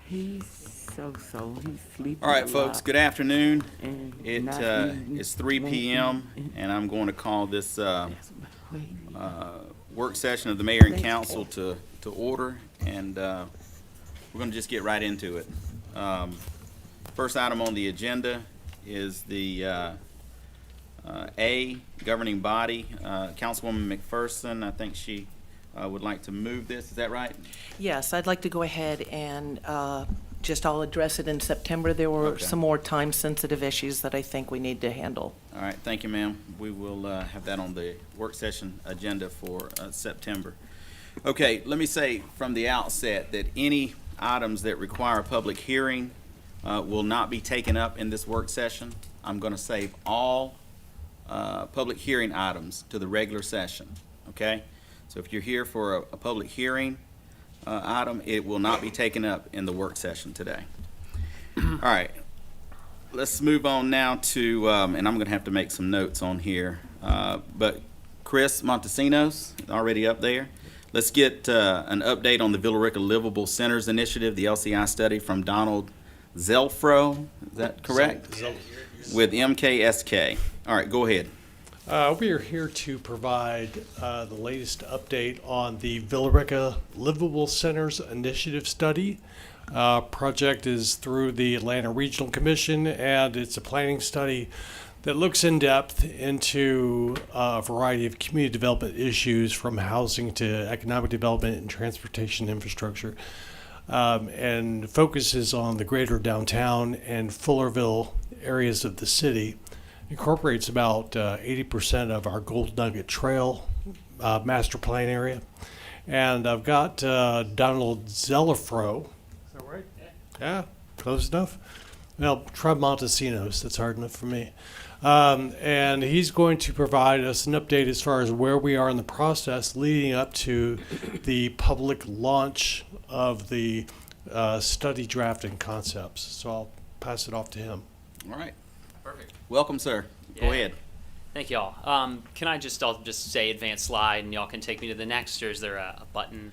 He's so. He's sleeping. All right, a folks, lot good afternoon. and It not eating, is 3 p.m. and I'm going to call this wait, work session of the mayor and council to order, and we're going to just get right into it. First item on the agenda is the governing body. Councilwoman McPherson, I think she would like to move this. Is that right? Yes, I'd like to go ahead and I'll address it in September. There were some more time-sensitive issues that I think we need to handle. All right, thank you, ma'am. We will have that on the work session agenda for September. Okay, let me say from the outset that any items that require a public hearing will not be taken up in this work session. I'm going to save all public hearing items to the regular session, okay? So if you're here for a public hearing item, it will not be taken up in the work session today. All right, let's move on now to, and I'm going to have to make some notes on here, but Chris Montesinos, already up there. Let's get an update on the Villa Rica Livable Centers Initiative, the LCI study from Donald Zelfro, is that correct? With MKSK. All right, go ahead. We are here to provide the latest update on the Villa Rica Livable Centers Initiative Study. Project is through the Atlanta Regional Commission, and it's a planning study that looks in depth into a variety of community development issues, from housing to economic development and transportation infrastructure, and focuses on the greater downtown and Fullerville areas of the city. Incorporates about 80% of our Gold Nugget Trail master plan area. And I've got Donald Zelafro. Is that right? Yeah, close enough. Well, try Montesinos. That's hard enough for me. And he's going to provide us an update as far as where we are in the process leading up to the public launch of the study draft and concepts. So I'll pass it off to him. All right. Perfect. Welcome, sir. Go ahead. Thank y'all. I'll just say advance slide and y'all can take me to the next, or is there a button?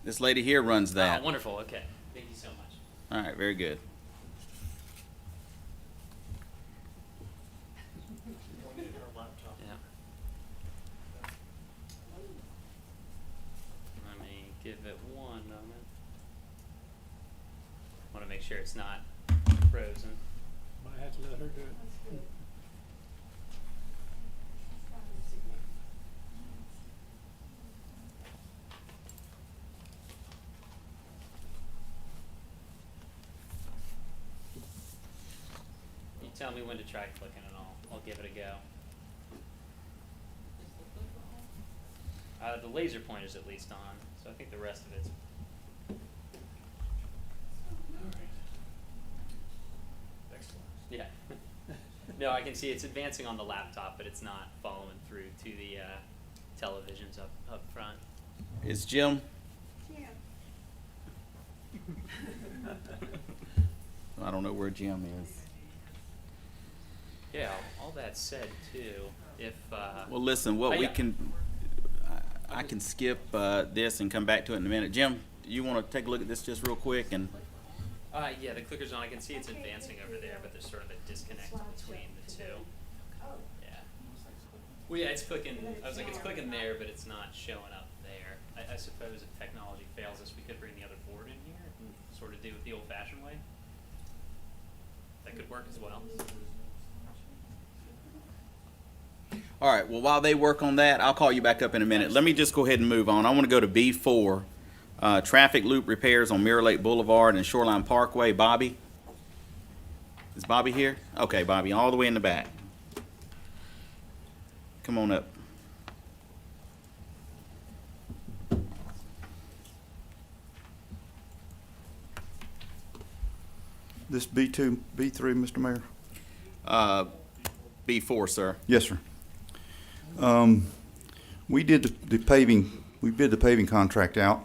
This lady here runs that. Oh, wonderful. Okay. Thank you so much. All right, very good. Yeah. Let me give it one moment. Want to make sure it's not frozen. Might have to let her do it. You tell me when to try clicking and I'll give it a go. The laser pointer's at least on, so I think the rest of it's yeah. No, I can see it's advancing on the laptop, but it's not following through to the televisions up front. Is Jim? I don't know where Jim is. Yeah, all that said too, if Well, listen, what we yeah. can, I can skip this and come back to it in a minute. Jim, you want to take a look at this just real quick? And yeah, the clicker's on. I can see it's advancing over there, but there's sort of a disconnect between the two. Yeah. Well, yeah, it's clicking. I was like, it's clicking there, but it's not showing up there. I suppose if technology fails us, we could bring the other board in here and sort of do it the old-fashioned way. That could work as well. all right, well, while they work on that, I'll call you back up in a minute. Let me just go ahead and move on. I want to go to B4, traffic loop repairs on Mirror Lake Boulevard and Shoreline Parkway. Bobby? Is Bobby here? Okay, Bobby, all the way in the back. Come on up. This B2, B3, Mr. Mayor? B4, sir. Yes, sir. We did the paving, we bid the paving contract out.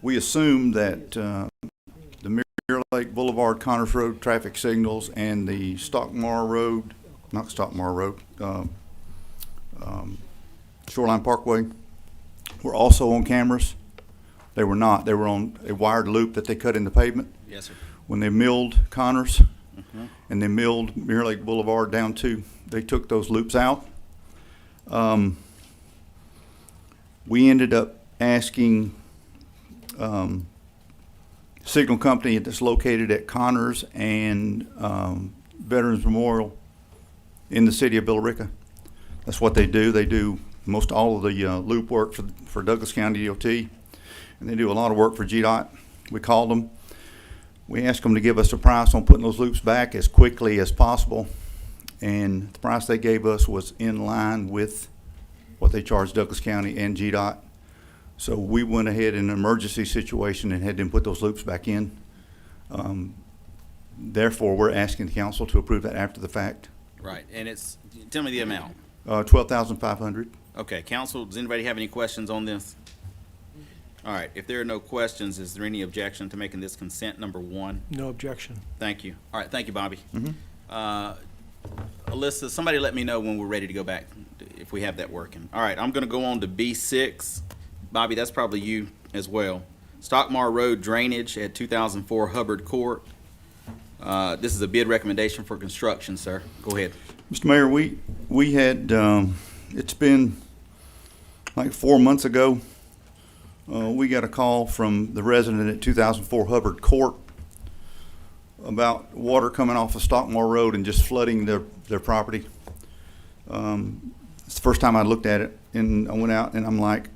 We assumed that the Mirror Lake Boulevard, Connors Road traffic signals and the Stockmar Road, not Stockmar Road, Shoreline Parkway were also on cameras. They were not. They were on a wired loop that they cut in the pavement. Yes, sir. When they milled Connors and they milled Mirror Lake Boulevard down to, they took those loops out. We ended up asking signal company that's located at Connors and Veterans Memorial in the city of Billerica. That's what they do. They do most all of the loop work for Douglas County DOT, and they do a lot of work for GDOT. We called them. We asked them to give us a price on putting those loops back as quickly as possible, and the price they gave us was in line with what they charged Douglas County and GDOT. So we went ahead in an emergency situation and had them put those loops back in. Therefore, we're asking the council to approve that after the fact. Right, and tell me the amount. $12,500. Okay, council, does anybody have any questions on this? All right, if there are no questions, is there any objection to making this consent number 1? No objection. Thank you. All right, thank you, Bobby. Alyssa, somebody let me know when we're ready to go back, if we have that working. All right, I'm gonna go on to B6. Bobby, that's probably you as well. Stockmar Road drainage at 2004 Hubbard Court. This is a bid recommendation for construction, sir. Go ahead. Mr. Mayor, we had, it's been like 4 months ago, we got a call from the resident at 2004 Hubbard Court about water coming off of Stockmar Road and just flooding their property. It's the first time I looked at it, and I went out and I'm like,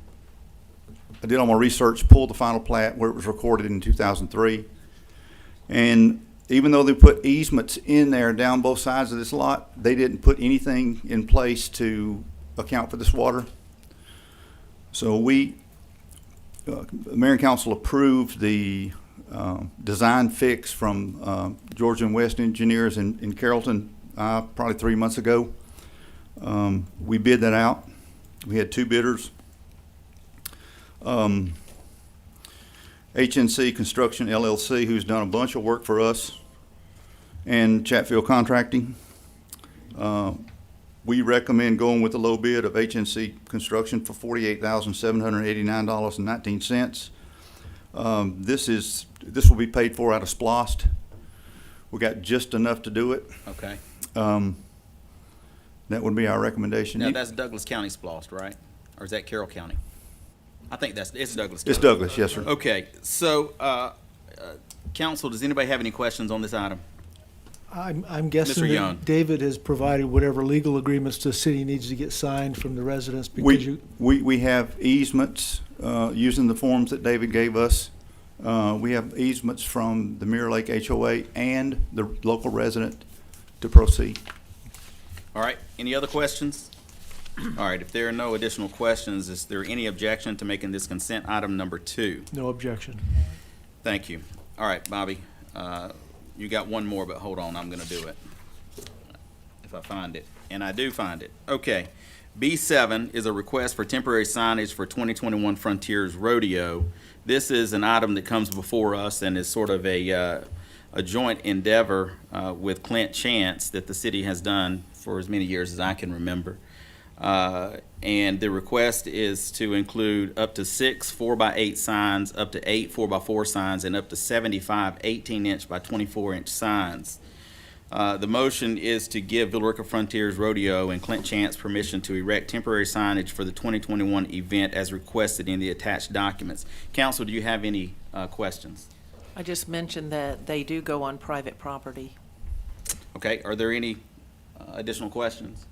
I did all my research, pulled the final plat where it was recorded in 2003, and even though they put easements in there down both sides of this lot, they didn't put anything in place to account for this water. So the Mayor and Council approved the design fix from Georgia and West Engineers in Carrollton probably 3 months ago. We bid that out. We had 2 bidders. HNC Construction LLC, who's done a bunch of work for us, and Chatfield Contracting. We recommend going with the low bid of HNC Construction for $48,789.19. This will be paid for out of SPLOST. We got just enough to do it. Okay. That would be our recommendation. Now, that's Douglas County splost, right? Or is that Carroll County? I think it's Douglas County. It's Douglas, yes, sir. Okay, so, council, does anybody have any questions on this item? I'm guessing Mr. Young. that David has provided whatever legal agreements the city needs to get signed from the residents because you. We have easements, using the forms that David gave us. We have easements from the Mirror Lake HOA and the local resident to proceed. All right, any other questions? All right, if there are no additional questions, is there any objection to making this consent item number 2? No objection. Thank you. All right, Bobby, you got one more, but hold on, I'm gonna do it. If I find it, and I do find it. Okay, B7 is a request for temporary signage for 2021 Frontiers Rodeo. This is an item that comes before us and is sort of a joint endeavor with Clint Chance that the city has done for as many years as I can remember. And the request is to include up to 6 4x8 signs, up to 8 4x4 signs, and up to 75 18-inch by 24-inch signs. The motion is to give Villarica Frontiers Rodeo and Clint Chance permission to erect temporary signage for the 2021 event as requested in the attached documents. Council, do you have any questions? I just mentioned that they do go on private property. Okay, are there any additional questions?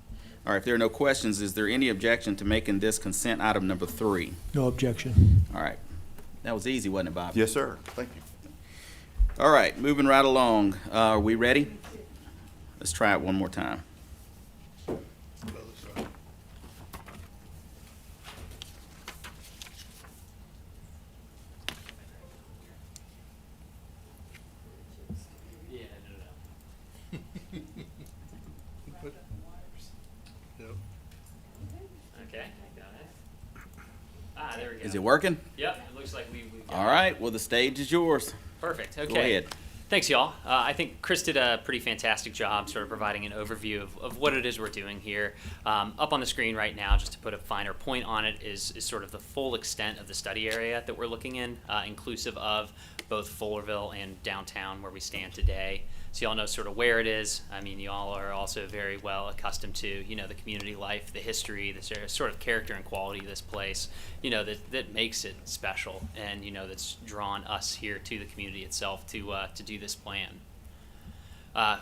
All right, if there are no questions, is there any objection to making this consent item number 3? No objection. All right, that was easy, wasn't it, Bob? Yes, sir. Thank you. All right, moving right along. Are we ready? Let's try it one more time. Yeah, no. Okay, got it. There we go. Is it working? Yep, it looks like we got All right, well, the stage is yours. Perfect, okay. Go ahead. Thanks, y'all. I think Chris did a pretty fantastic job sort of providing an overview of what it is we're doing here. Up on the screen right now, just to put a finer point on it, is sort of the full extent of the study area that we're looking in, inclusive of both Fullerville and downtown where we stand today. So y'all know sort of where it is. I mean, y'all are also very well accustomed to, you know, the community life, the history, the sort of character and quality of this place, you know, that makes it special and, you know, that's drawn us here to the community itself to do this plan.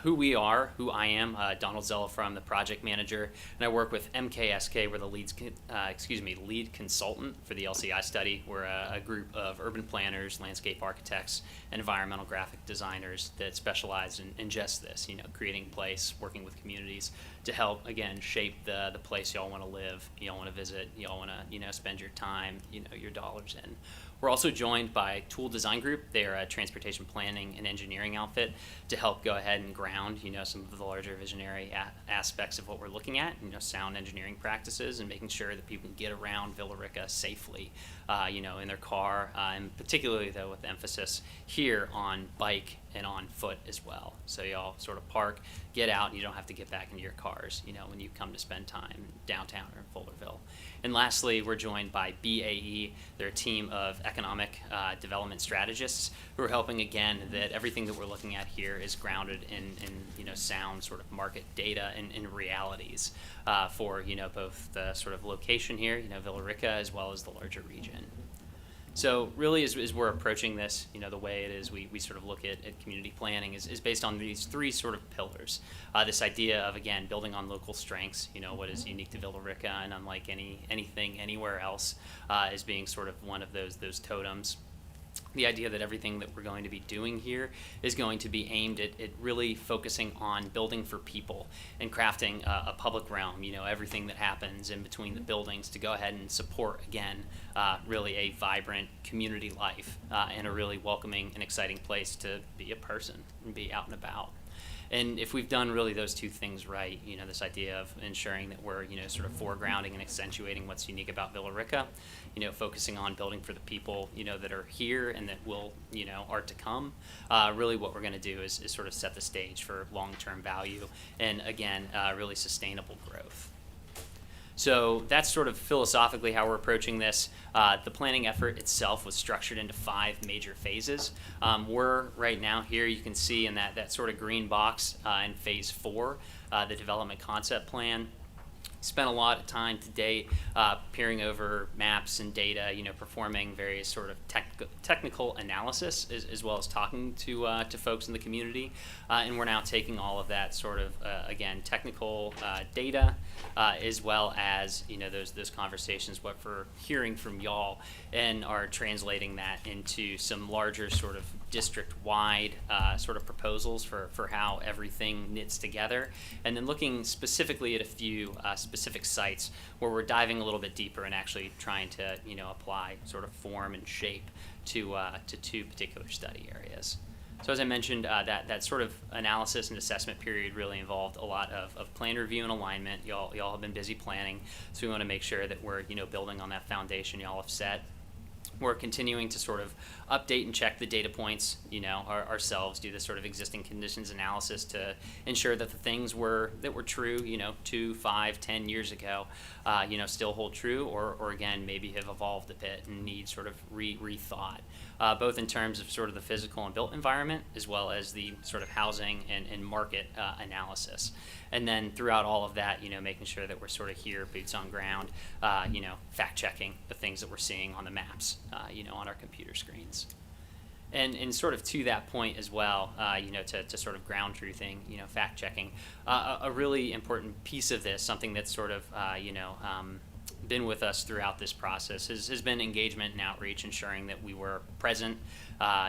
Who we are, who I am, Donald Zella, I'm the project manager, and I work with MKSK. We're the lead consultant for the LCI study. We're a group of urban planners, landscape architects, and environmental graphic designers that specialize in just this, you know, creating place, working with communities to help, again, shape the place y'all want to live, y'all want to visit, y'all want to, you know, spend your time, you know, your dollars in. We're also joined by Tool Design Group. They are a transportation planning and engineering outfit to help go ahead and ground, you know, some of the larger visionary aspects of what we're looking at, you know, sound engineering practices and making sure that people can get around Villa Rica safely, you know, in their car, and particularly though with emphasis here on bike and on foot as well. So y'all sort of park, get out, and you don't have to get back into your cars, you know, when you come to spend time downtown or in Fullerville. And lastly, we're joined by BAE. They're a team of economic development strategists who are helping, again, that everything that we're looking at here is grounded in you know, sound sort of market data and realities for, you know, both the sort of location here, you know, Villa Rica, as well as the larger region. So really, as we're approaching this, you know, the way it is we sort of look at community planning is based on these three sort of pillars. This idea of, again, building on local strengths, you know, what is unique to Villa Rica and unlike anything anywhere else, is being sort of one of those totems. The idea that everything that we're going to be doing here is going to be aimed at really focusing on building for people and crafting a public realm, you know, everything that happens in between the buildings to go ahead and support, again, really a vibrant community life and a really welcoming and exciting place to be a person and be out and about. And if we've done really those two things right, you know, this idea of ensuring that we're, you know, sort of foregrounding and accentuating what's unique about Villa Rica, you know, focusing on building for the people, you know, that are here and that will, you know, are to come, really what we're going to do is sort of set the stage for long-term value and, again, really sustainable growth. So that's sort of philosophically how we're approaching this. The planning effort itself was structured into 5 major phases. We're right now here, you can see in that sort of green box in phase 4, the development concept plan. Spent a lot of time to date peering over maps and data, you know, performing various sort of technical analysis as well as talking to folks in the community. And we're now taking all of that sort of, again, technical data as well as, you know, those conversations, what we're hearing from y'all, and are translating that into some larger sort of district-wide sort of proposals for how everything knits together. And then looking specifically at a few specific sites where we're diving a little bit deeper and actually trying to, you know, apply sort of form and shape to 2 particular study areas. So as I mentioned, that sort of analysis and assessment period really involved a lot of plan review and alignment. Y'all have been busy planning, so we want to make sure that we're, you know, building on that foundation y'all have set. We're continuing to sort of update and check the data points, you know, ourselves, do this sort of existing conditions analysis to ensure that the things that were true, you know, 2, 5, 10 years ago, you know, still hold true, or again, maybe have evolved a bit and need sort of rethought, both in terms of sort of the physical and built environment, as well as the sort of housing and market analysis. And then throughout all of that, you know, making sure that we're sort of here, boots on ground, you know, fact checking the things that we're seeing on the maps, you know, on our computer screens. And sort of to that point as well, you know, to sort of ground truthing, you know, fact checking, a really important piece of this, something that's sort of, you know, been with us throughout this process has been engagement and outreach, ensuring that we were present.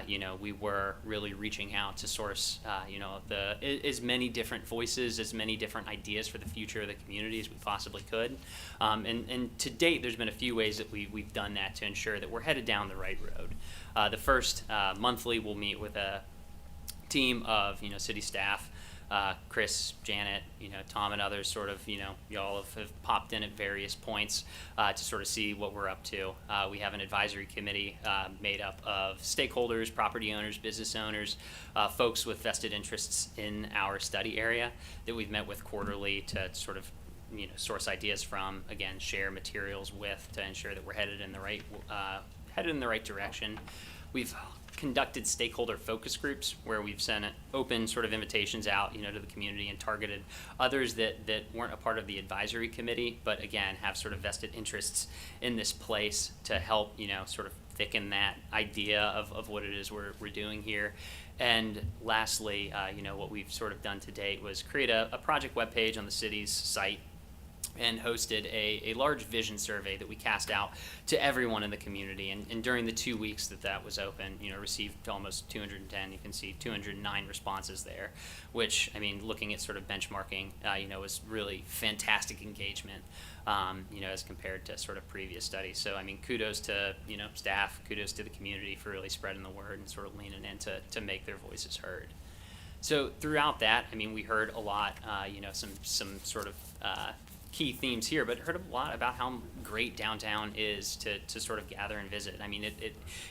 You know, we were really reaching out to source, you know, as many different voices, as many different ideas for the future of the community as we possibly could. And to date, there's been a few ways that we've done that to ensure that we're headed down the right road. The first monthly, we'll meet with a team of, you know, city staff, Chris, Janet, Tom and others sort of, y'all have popped in at various points to sort of see what we're up to. We have an advisory committee made up of stakeholders, property owners, business owners, folks with vested interests in our study area that we've met with quarterly to sort of source ideas from, again, share materials with to ensure that we're headed in the right direction. We've conducted stakeholder focus groups where we've sent open sort of invitations out, to the community and targeted others that weren't a part of the advisory committee, but again, have sort of vested interests in this place to help, sort of thicken that idea of what it is we're doing here. And lastly, what we've sort of done to date was create a project webpage on the city's site and hosted a large vision survey that we cast out to everyone in the community. And during the 2 weeks that was open, received almost 210, you can see 209 responses there, which, looking at sort of benchmarking, was really fantastic engagement, as compared to sort of previous studies. So, kudos to, staff, kudos to the community for really spreading the word and sort of leaning in to make their voices heard. So throughout that, we heard a lot, some sort of key themes here, but heard a lot about how great downtown is to sort of gather and visit.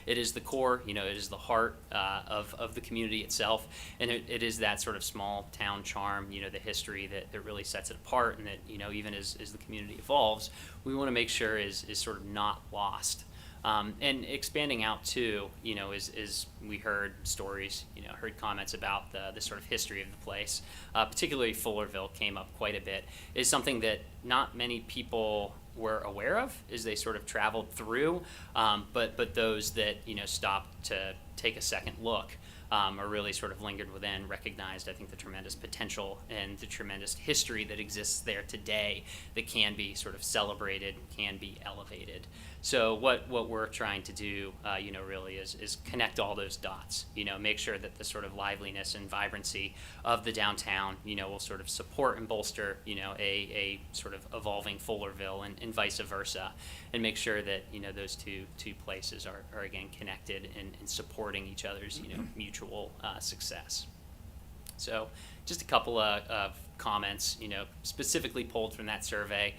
It is the core, it is the heart of the community itself, and it is that sort of small town charm, the history that really sets it apart, and that, even as the community evolves, we want to make sure is sort of not lost. And expanding out too, is we heard stories, heard comments about the sort of history of the place, particularly Fullerville came up quite a bit, is something that not many people were aware of as they sort of traveled through, but those that, stopped to take a second look, or really sort of lingered within, recognized, I think, the tremendous potential and the tremendous history that exists there today that can be sort of celebrated, can be elevated. So what we're trying to do, really is connect all those dots, make sure that the sort of liveliness and vibrancy of the downtown, will sort of support and bolster, a sort of evolving Fullerville and vice versa, and make sure that, those two places are again connected and supporting each other's, mutual success. So just a couple of comments, specifically pulled from that survey.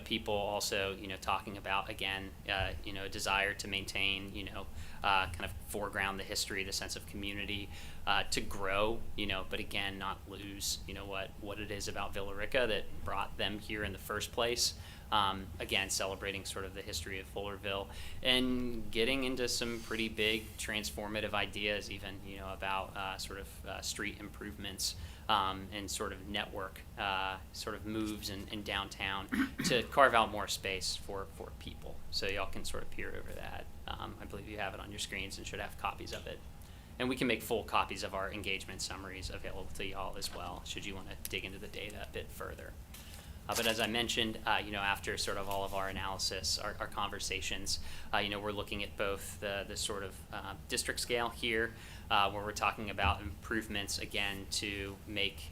People also, talking about, again, a desire to maintain, kind of foreground the history, the sense of community, to grow, but again, not lose, what it is about Villa Rica that brought them here in the first place. Again, celebrating sort of the history of Fullerville and getting into some pretty big transformative ideas, even, about sort of street improvements and sort of network sort of moves in downtown to carve out more space for people. So y'all can sort of peer over that. I believe you have it on your screens and should have copies of it. And we can make full copies of our engagement summaries available to y'all as well, should you want to dig into the data a bit further. But as I mentioned, after sort of all of our analysis, our conversations, we're looking at both the sort of district scale here, where we're talking about improvements, again, to make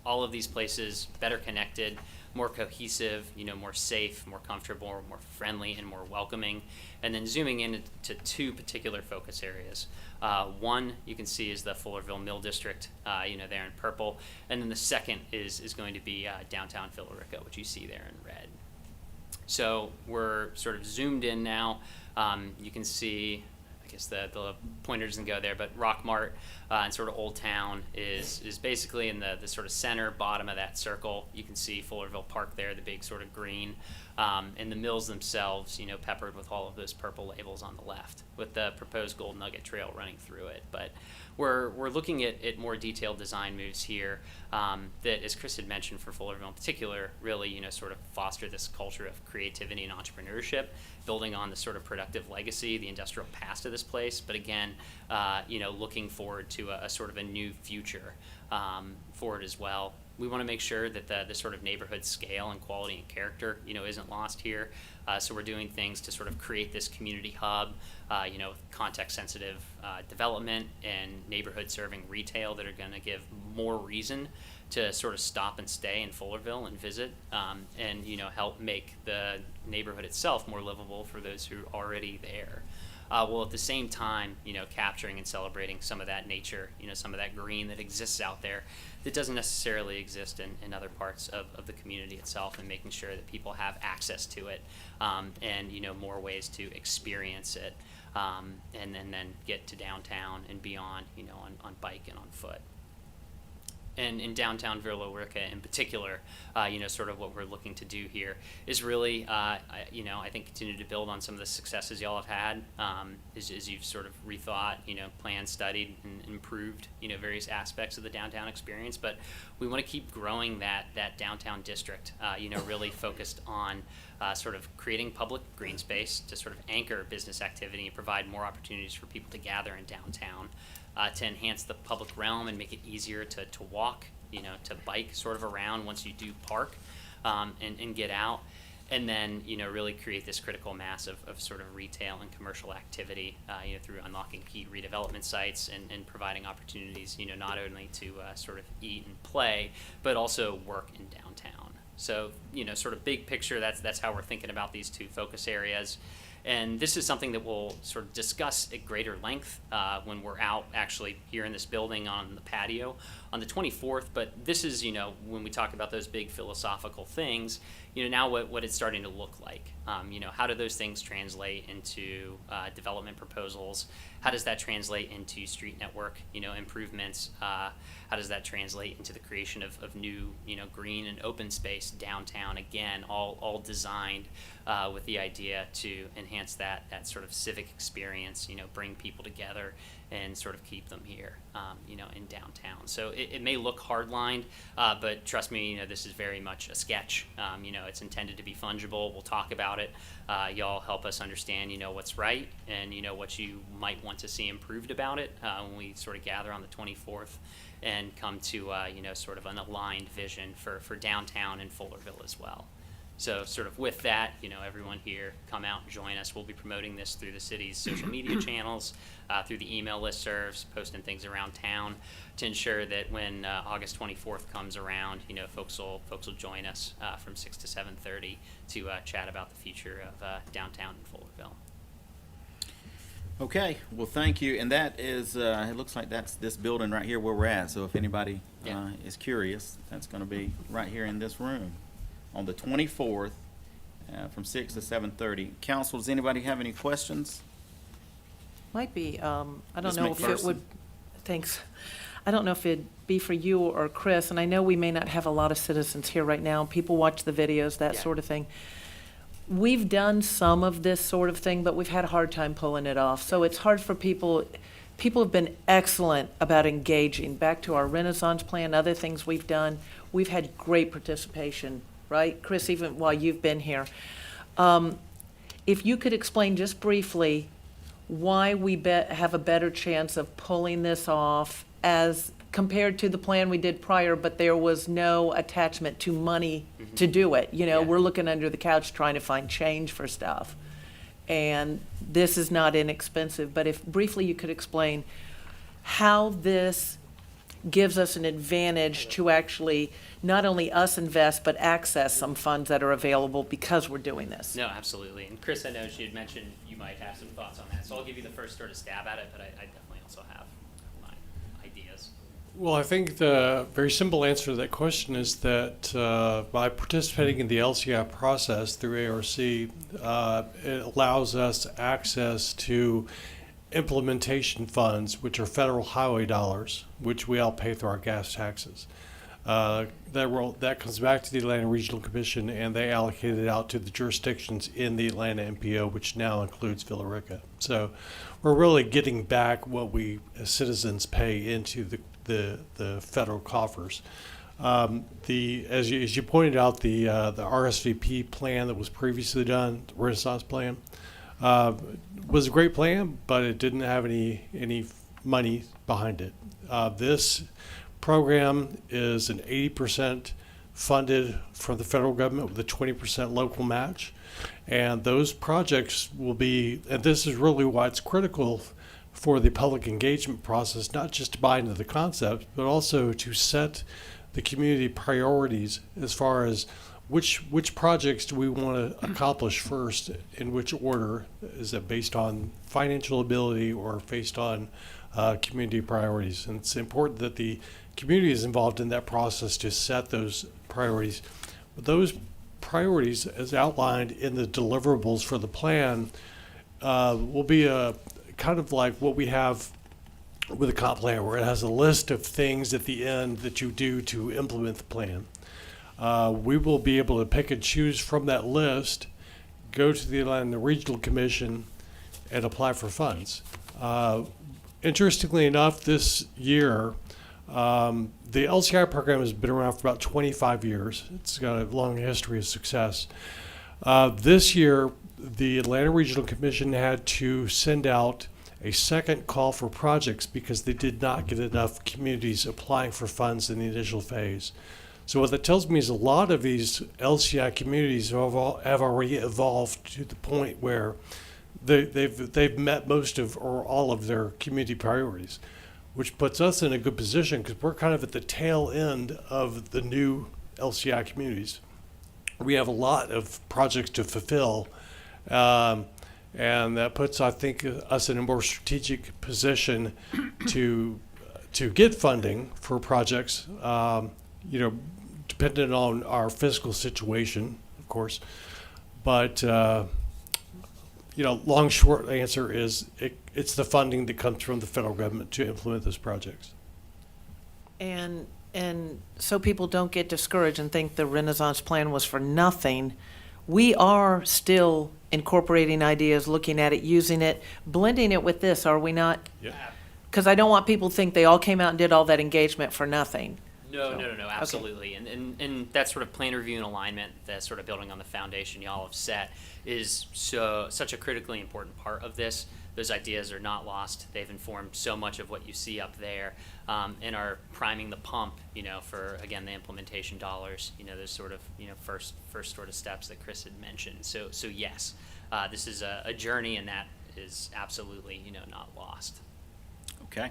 all of these places better connected, more cohesive, more safe, more comfortable, more friendly, and more welcoming. And then zooming in to two particular focus areas. One you can see is the Fullerville Mill District, there in purple. And then the second is going to be downtown Villa Rica, which you see there in red. So we're sort of zoomed in now. You can see, I guess the pointer doesn't go there, but Rock Mart and sort of Old Town is basically in the sort of center bottom of that circle. You can see Fullerville Park there, the big sort of green, and the mills themselves, peppered with all of those purple labels on the left, with the proposed Gold Nugget Trail running through it. But we're looking at more detailed design moves here that, as Chris had mentioned, for Fullerville in particular, really, sort of foster this culture of creativity and entrepreneurship, building on the sort of productive legacy, the industrial past of this place, but again, looking forward to a sort of a new future for it as well. We want to make sure that the sort of neighborhood scale and quality and character, isn't lost here. So we're doing things to sort of create this community hub, context-sensitive development and neighborhood-serving retail that are going to give more reason to sort of stop and stay in Fullerville and visit, and help make the neighborhood itself more livable for those who are already there. while at the same time, capturing and celebrating some of that nature, some of that green that exists out there that doesn't necessarily exist in other parts of the community itself, and making sure that people have access to it, and more ways to experience it, and then get to downtown and beyond, on bike and on foot. And in downtown Villa Rica in particular, sort of what we're looking to do here is really, I think continue to build on some of the successes y'all have had, as you've sort of rethought, planned, studied, and improved, various aspects of the downtown experience. But we want to keep growing that downtown district, really focused on sort of creating public green space to sort of anchor business activity and provide more opportunities for people to gather in downtown. To enhance the public realm and make it easier to walk, to bike sort of around once you do park, and get out. And then, really create this critical mass of sort of retail and commercial activity, through unlocking key redevelopment sites and providing opportunities, not only to sort of eat and play, but also work in downtown. So, sort of big picture, that's how we're thinking about these two focus areas. And this is something that we'll sort of discuss at greater length when we're out actually here in this building on the patio on the 24th. But this is, when we talk about those big philosophical things, now what it's starting to look like. How do those things translate into development proposals? How does that translate into street network, improvements? How does that translate into the creation of new, green and open space downtown? Again, all designed with the idea to enhance that sort of civic experience, bring people together and sort of keep them here, in downtown. So it may look hardlined, but trust me, this is very much a sketch. It's intended to be fungible. We'll talk about it. Y'all help us understand, what's right and, what you might want to see improved about it when we sort of gather on the 24th and come to, sort of an aligned vision for downtown and Fullerville as well. So sort of with that, everyone here, come out and join us. We'll be promoting this through the city's social media channels, through the email listservs, posting things around town to ensure that when August 24th comes around, folks will join us from 6 to 7:30 to chat about the future of downtown in Fullerville. Okay, well, thank you. And that is, it looks like that's this building right here where we're at. So if anybody is curious, that's going to be right here in this room on the 24th from 6 to 7:30. Council, does anybody have any questions? Might be, I don't Ms. know if it McPherson. would, thanks. I don't know if it'd be for you or Chris, and I know we may not have a lot of citizens here right now. People watch the videos, that Yeah. sort of thing. We've done some of this sort of thing, but we've had a hard time pulling it off. So it's hard for people. People have been excellent about engaging. Back to our Renaissance plan, other things we've done, we've had great participation, right? Chris, even while you've been here. If you could explain just briefly why we have a better chance of pulling this off as compared to the plan we did prior, but there was no attachment to money to do it. Yeah. We're looking under the couch trying to find change for stuff. And this is not inexpensive, but if briefly you could explain how this gives us an advantage to actually not only us invest, but access some funds that are available because we're doing this. No, absolutely. And Chris, I know she had mentioned you might have some thoughts on that. So I'll give you the first sort of stab at it, but I definitely also have my ideas. Well, I think the very simple answer to that question is that by participating in the LCI process through ARC, it allows us access to implementation funds, which are federal highway dollars, which we all pay through our gas taxes. That comes back to the Atlanta Regional Commission, and they allocate it out to the jurisdictions in the Atlanta MPO, which now includes Villa Rica. So we're really getting back what we as citizens pay into the federal coffers. As you pointed out, the RSVP plan that was previously done, the Renaissance plan, was a great plan, but it didn't have any money behind it. This program is an 80% funded from the federal government with a 20% local match. And those projects will be, and this is really why it's critical for the public engagement process, not just to buy into the concept, but also to set the community priorities as far as which projects do we want to accomplish first, in which order? Is it based on financial ability or based on community priorities? And it's important that the community is involved in that process to set those priorities. But those priorities, as outlined in the deliverables for the plan, will be a kind of like what we have with a comp plan, where it has a list of things at the end that you do to implement the plan. We will be able to pick and choose from that list, go to the Atlanta Regional Commission, and apply for funds. Interestingly enough, this year, the LCI program has been around for about 25 years. It's got a long history of success. This year, the Atlanta Regional Commission had to send out a second call for projects because they did not get enough communities applying for funds in the initial phase. So what that tells me is a lot of these LCI communities have already evolved to the point where they've met most of or all of their community priorities, which puts us in a good position because we're kind of at the tail end of the new LCI communities. We have a lot of projects to fulfill, and that puts, I think, us in a more strategic position to get funding for projects. Dependent on our fiscal situation, of course. But, long, short answer is it's the funding that comes from the federal government to implement those projects. And so people don't get discouraged and think the Renaissance Plan was for nothing. We are still incorporating ideas, looking at it, using it, blending it with this, are we not? Yeah. Because I don't want people to think they all came out and did all that engagement for nothing. No, absolutely. And that sort of plan review and alignment, that sort of building on the foundation y'all have set, is such a critically important part of this. Those ideas are not lost. They've informed so much of what you see up there, and are priming the pump, for, again, the implementation dollars, those sort of, first sort of steps that Chris had mentioned. So yes, this is a journey, and that is absolutely, not lost. Okay.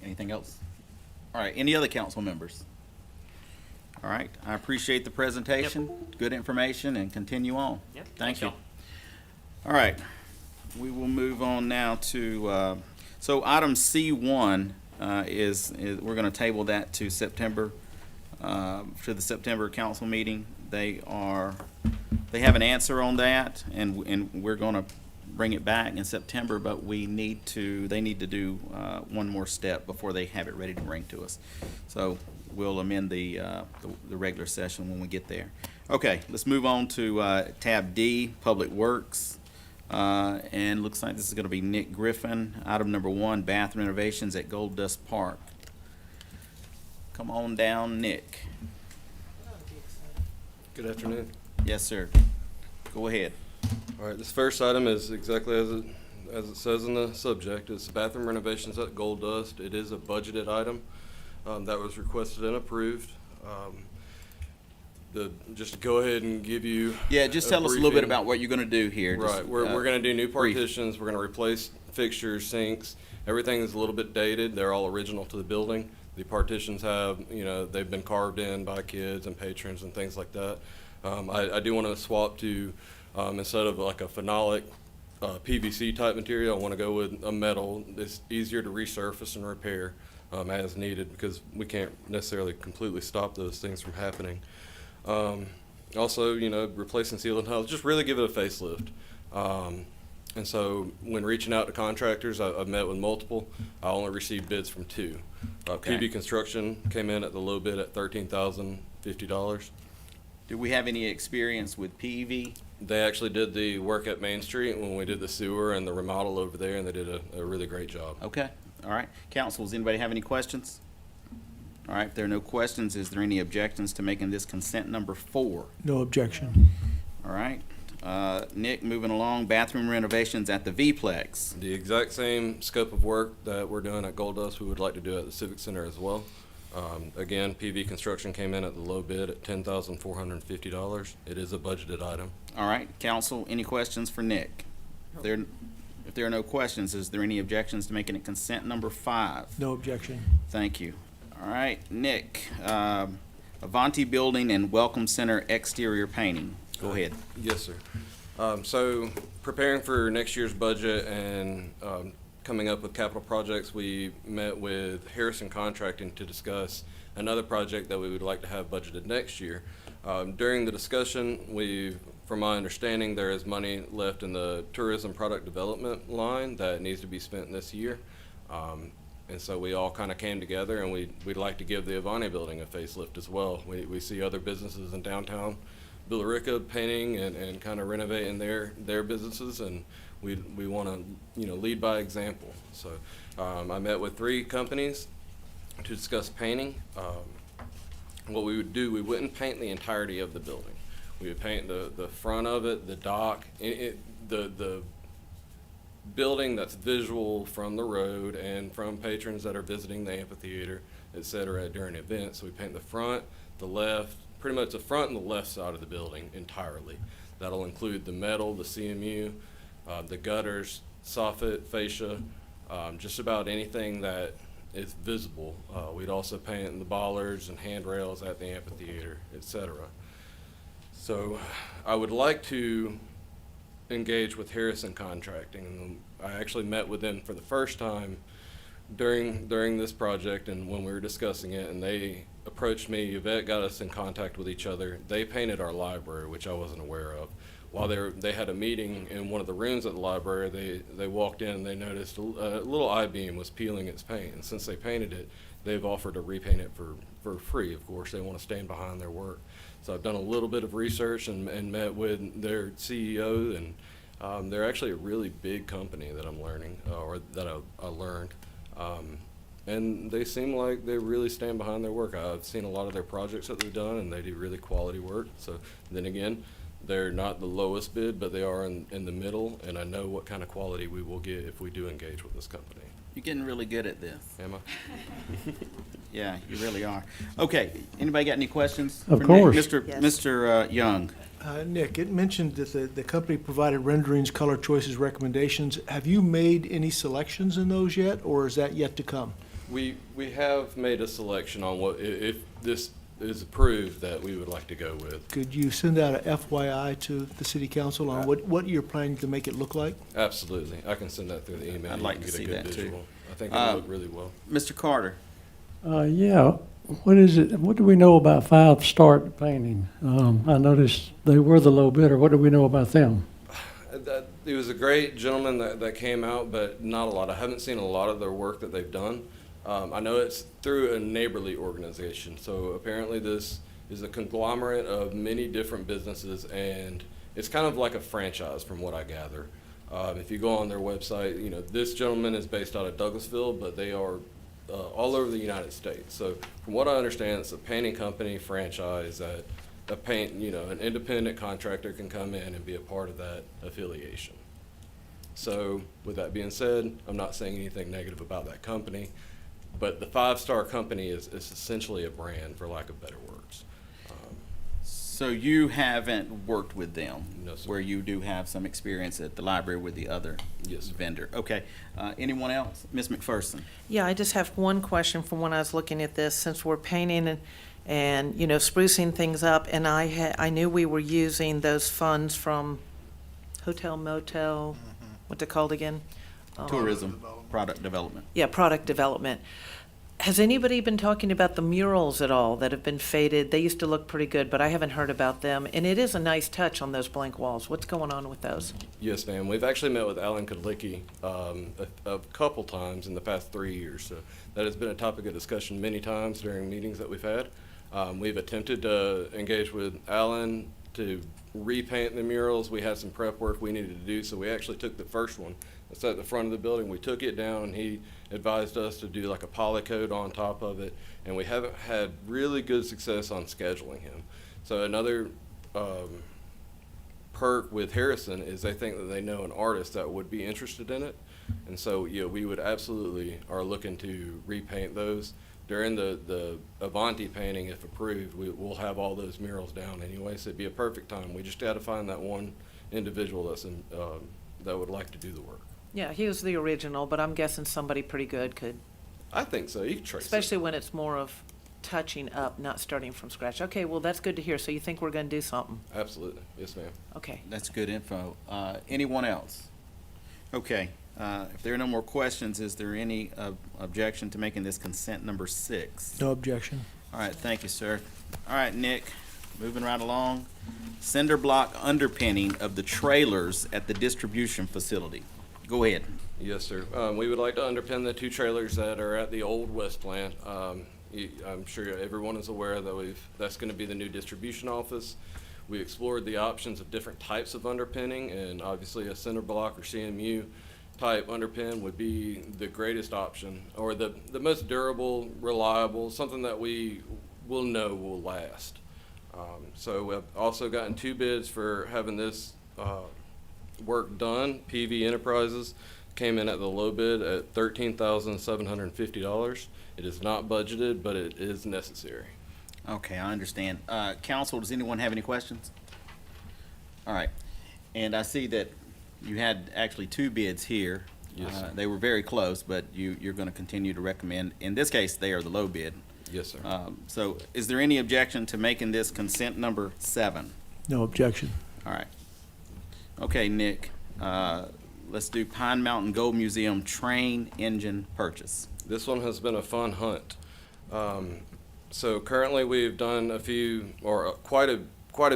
Anything else? All right, any other council members? All right, I appreciate the presentation, good information, and continue on. Yep. Thank you. y'all. All right, we will move on now to, so item C1 is we're going to table that to September, to the September council meeting. They have an answer on that, and we're going to bring it back in September, but they need to do one more step before they have it ready to bring to us. So we'll amend the regular session when we get there. Okay, let's move on to tab D, Public Works. And looks like this is going to be Nick Griffin. Item number 1, bathroom renovations at Gold Dust Park. Come on down, Nick. Good afternoon. Yes, sir. Go ahead. All right, this first item is exactly as it says in the subject. It's bathroom renovations at Gold Dust. It is a budgeted item that was requested and approved. Just to go ahead and give you Just tell us a little bit about what you're going to do here. Right, Just, we're going to do new brief. partitions. We're going to replace fixtures, sinks. Everything is a little bit dated. They're all original to the building. The partitions have, they've been carved in by kids and patrons and things like that. I do want to swap to, instead of like a phenolic PVC type material, I want to go with a metal. It's easier to resurface and repair as needed because we can't necessarily completely stop those things from happening. Also, replacing ceiling tiles, just really give it a facelift. And so when reaching out to contractors, I've met with multiple. I only received bids from 2. Okay. PV Construction came in at the low bid at $13,050. Do we have any experience with PV? They actually did the work at Main Street when we did the sewer and the remodel over there, and they did a really great job. Okay. All right. Council, does anybody have any questions? All right. If there are no questions, is there any objections to making this consent number 4? No objection. All right. Nick, moving along, bathroom renovations at the V-Plex. The exact same scope of work that we're doing at Gold Dust, we would like to do at the Civic Center as well. Again, PV Construction came in at the low bid at $10,450. It is a budgeted item. All right. Council, any questions for Nick? If there are no questions, is there any objections to making it consent number 5? No objection. Thank you. All right, Nick, Avanti Building and Welcome Center exterior painting. Go ahead. Yes, sir. So preparing for next year's budget and coming up with capital projects, we met with Harrison Contracting to discuss another project that we would like to have budgeted next year. During the discussion, from my understanding, there is money left in the tourism product development line that needs to be spent this year. And so we all kind of came together, and we'd like to give the Avanti building a facelift as well. We see other businesses in downtown Rica painting and kind of renovating their businesses, and we want to lead by example. So I met with 3 companies to discuss painting. What we would do, we wouldn't paint the entirety of the building. We would paint the front of it, the dock, the building that's visual from the road and from patrons that are visiting the amphitheater, et cetera, during events. So we paint the front, the left, pretty much the front and the left side of the building entirely. That'll include the metal, the CMU, the gutters, soffit, fascia, just about anything that is visible. We'd also paint the bollards and handrails at the amphitheater, et cetera. So I would like to engage with Harrison Contracting. I actually met with them for the first time during this project and when we were discussing it, and they approached me. Yvette got us in contact with each other. They painted our library, which I wasn't aware of. While they had a meeting in one of the rooms at the library, they walked in and they noticed a little I-beam was peeling its paint. And since they painted it, they've offered to repaint it for free. Of course, they want to stand behind their work. So I've done a little bit of research and met with their CEO, and they're actually a really big company that I'm learning, or that I learned. And they seem like they really stand behind their work. I've seen a lot of their projects that they've done, and they do really quality work. So then again, they're not the lowest bid, but they are in the middle, and I know what kind of quality we will get if we do engage with this company. You're getting really good at this. Am I? Yeah, you really are. Okay, anybody got any questions? Of for Nick? course. Mr. Young. Nick, it mentioned that the company provided renderings, color choices, recommendations. Have you made any selections in those yet, or is that yet to come? We have made a selection on what, if this is approved, that we would like to go with. Could you send out a FYI to the city council on what you're planning to make it look like? Absolutely. I can send that through the email. I'd You like can to get a see good that, too. visual. I think it'll look really well. Mr. Carter. Yeah, what is it, what do we know about Five Start Painting? I noticed they were the low bidder. What do we know about them? It was a great gentleman that came out, but not a lot. I haven't seen a lot of their work that they've done. I know it's through a neighborly organization. So apparently this is a conglomerate of many different businesses, and it's kind of like a franchise from what I gather. If you go on their website, this gentleman is based out of Douglasville, but they are all over the United States. So from what I understand, it's a painting company franchise that an independent contractor can come in and be a part of that affiliation. So with that being said, I'm not saying anything negative about that company, but the Five Star Company is essentially a brand, for lack of better words. So you haven't worked with them? No, sir. Where you do have some experience at the library with the other Yes, sir. vendor? Okay. Anyone else? Ms. McPherson? Yeah, I just have one question from when I was looking at this, since we're painting and sprucing things up, and I knew we were using those funds from Hotel Motel, what's it called again? Tourism, product development. Yeah, product development. Has anybody been talking about the murals at all that have been faded? They used to look pretty good, but I haven't heard about them. And it is a nice touch on those blank walls. What's going on with those? Yes, ma'am. We've actually met with Alan Kadlicki a couple times in the past 3 years. So that has been a topic of discussion many times during meetings that we've had. We've attempted to engage with Alan to repaint the murals. We had some prep work we needed to do, so we actually took the first one that's at the front of the building. We took it down, and he advised us to do like a polycoat on top of it, and we haven't had really good success on scheduling him. So another perk with Harrison is they think that they know an artist that would be interested in it, and so we would absolutely are looking to repaint those. During the Avanti painting, if approved, we'll have all those murals down anyway, so it'd be a perfect time. We just got to find that one individual that would like to do the work. Yeah, he was the original, but I'm guessing somebody pretty good could, I think so. You can trace especially when it's more of touching up, not starting from scratch. Okay, well, that's good to hear. So you think we're going to do something? Absolutely. Yes, ma'am. Okay. That's good info. Anyone else? Okay, if there are no more questions, is there any objection to making this consent number 6? No objection. All right, thank you, sir. All right, Nick, moving right along. Cinder block underpinning of the trailers at the distribution facility. Go ahead. Yes, sir. We would like to underpin the 2 trailers that are at the old West plant. I'm sure everyone is aware that that's going to be the new distribution office. We explored the options of different types of underpinning, and obviously a cinder block or CMU type underpin would be the greatest option, or the most durable, reliable, something that we will know will last. So we've also gotten 2 bids for having this work done. PV Enterprises came in at the low bid at $13,750. It is not budgeted, but it is necessary. Okay, I understand. Council, does anyone have any questions? All right, and I see that you had actually 2 bids here. Yes, sir. They were very close, but you're going to continue to recommend. In this case, they are the low bid. Yes, sir. So is there any objection to making this consent number 7? No objection. All right. Okay, Nick, let's do Pine Mountain Gold Museum train engine purchase. This one has been a fun hunt. So currently we've done quite a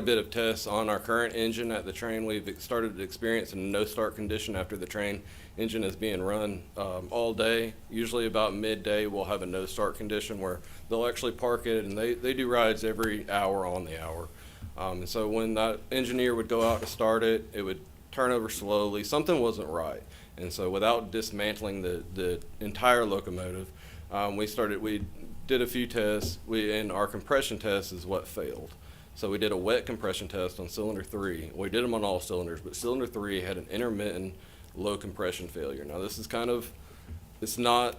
bit of tests on our current engine at the train. We've started experiencing a no-start condition after the train engine is being run all day. Usually about midday we'll have a no-start condition where they'll actually park it, and they do rides every hour on the hour. And so when that engineer would go out to start it, it would turn over slowly. Something wasn't right. And so without dismantling the entire locomotive, we did a few tests, and our compression test is what failed. So we did a wet compression test on cylinder 3. We did them on all cylinders, but cylinder 3 had an intermittent low compression failure. Now this is it's not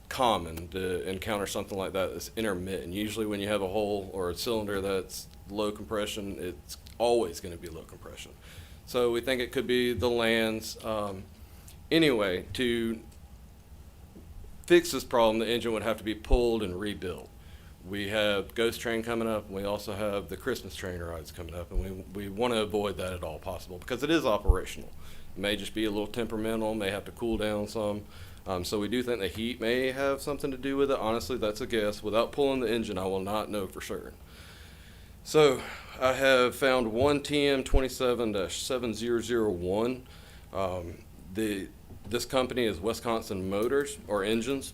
common to encounter something like that that's intermittent. Usually when you have a hole or a cylinder that's low compression, it's always going to be low compression. So we think it could be the lands. Anyway, to fix this problem, the engine would have to be pulled and rebuilt. We have Ghost Train coming up, and we also have the Christmas train rides coming up, and we want to avoid that at all possible because it is operational. It may just be a little temperamental, may have to cool down some. So we do think the heat may have something to do with it. Honestly, that's a guess. Without pulling the engine, I will not know for certain. So I have found one TM27-7001. This company is Wisconsin Motors or Engines,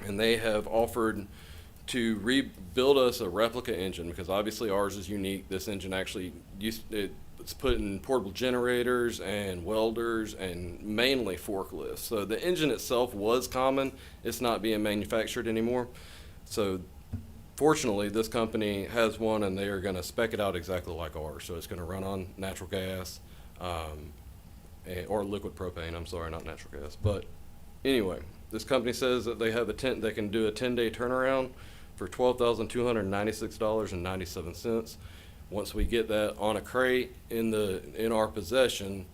and they have offered to rebuild us a replica engine because obviously ours is unique. This engine actually it's put in portable generators and welders and mainly forklifts. So the engine itself was common. It's not being manufactured anymore. So fortunately, this company has one, and they are going to spec it out exactly like ours. So it's going to run on natural gas or liquid propane. I'm sorry, not natural gas. But anyway, this company says that they have they can do a 10-day turnaround for $12,296.97. Once we get that on a crate in our possession,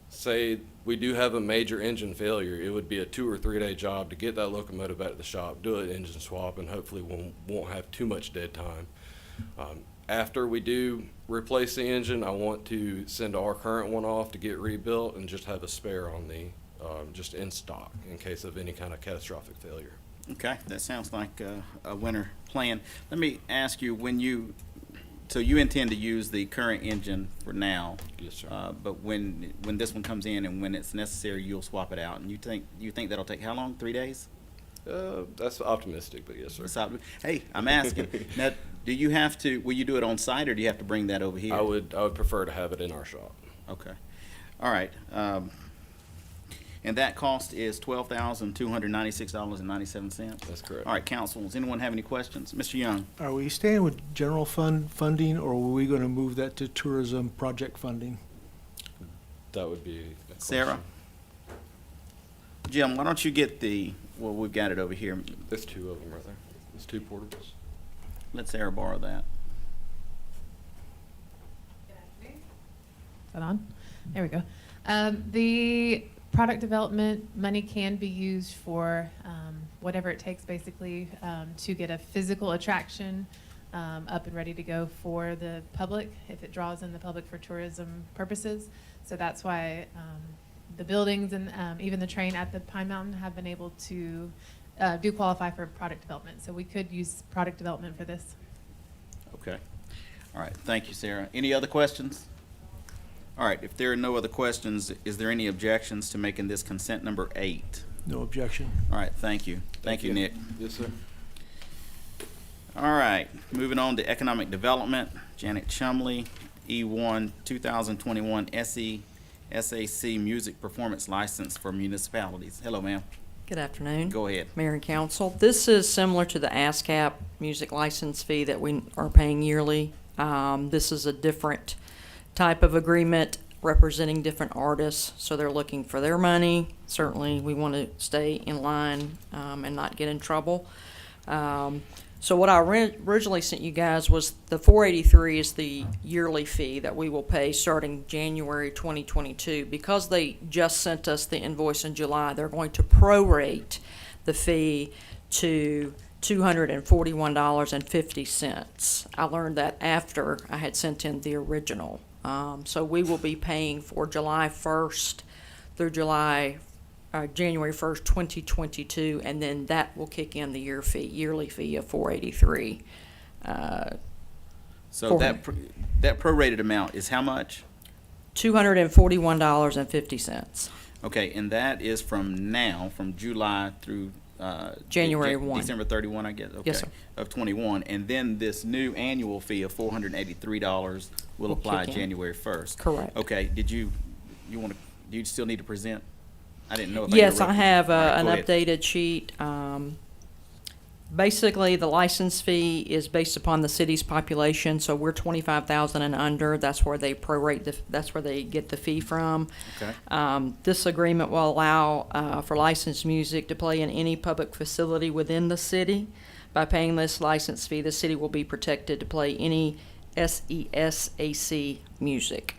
say we do have a major engine failure, it would be a 2 or 3 day job to get that locomotive back to the shop, do an engine swap, and hopefully won't have too much dead time. After we do replace the engine, I want to send our current one off to get rebuilt and just have a spare on just in stock in case of any kind of catastrophic failure. Okay, that sounds like a winner plan. Let me ask you, so you intend to use the current engine for now? Yes, sir. But when this one comes in and when it's necessary, you'll swap it out. And you think that'll take how long? 3 days? That's optimistic, but yes, sir. Hey, I'm asking. Now, will you do it on site, or do you have to bring that over here? I would prefer to have it in our shop. Okay. All right. And that cost is $12,296.97. That's correct. All right, council, does anyone have any questions? Mr. Young? Are we staying with general fund funding, or are we going to move that to tourism project funding? That would be a question. Sarah? Jim, why don't you get we've got it over here. There's 2 of them right there. There's 2 portables. Let Sarah borrow that. Is that on? There we go. The product development money can be used for whatever it takes basically to get a physical attraction up and ready to go for the public, if it draws in the public for tourism purposes. So that's why the buildings and even the train at the Pine Mountain have been able to do qualify for product development. So we could use product development for this. Okay. All right, thank you, Sarah. Any other questions? All right, if there are no other questions, is there any objections to making this consent number 8? No objection. All right, thank you. Thank you, Nick. Yes, sir. All right, moving on to economic development. Janet Chumley, E1 2021 SE SAC music performance license for municipalities. Hello, ma'am. Good afternoon. Go ahead. Mayor and council. This is similar to the ASCAP music license fee that we are paying yearly. This is a different type of agreement representing different artists, so they're looking for their money. Certainly, we want to stay in line and not get in trouble. So what I originally sent you guys was the $483 is the yearly fee that we will pay starting January 2022. Because they just sent us the invoice in July, they're going to prorate the fee to $241.50. I learned that after I had sent in the original. So we will be paying for July 1st through January 1st, 2022, and then that will kick in the yearly fee of $483. So that prorated amount is how much? $241.50. Okay, and that is from July through January 1. December 31, I guess. Okay, Yes, sir. Of 21, and then this new annual fee of $483 will apply kick in. January 1st. Correct. Okay. Do you still need to present? I didn't know if Yes, I I have All right, an go ahead. updated sheet. Basically, the license fee is based upon the city's population, so we're 25,000 and under. That's where they prorate, that's where they get the fee from. Okay. This agreement will allow for licensed music to play in any public facility within the city. By paying this license fee, the city will be protected to play any SESAC music.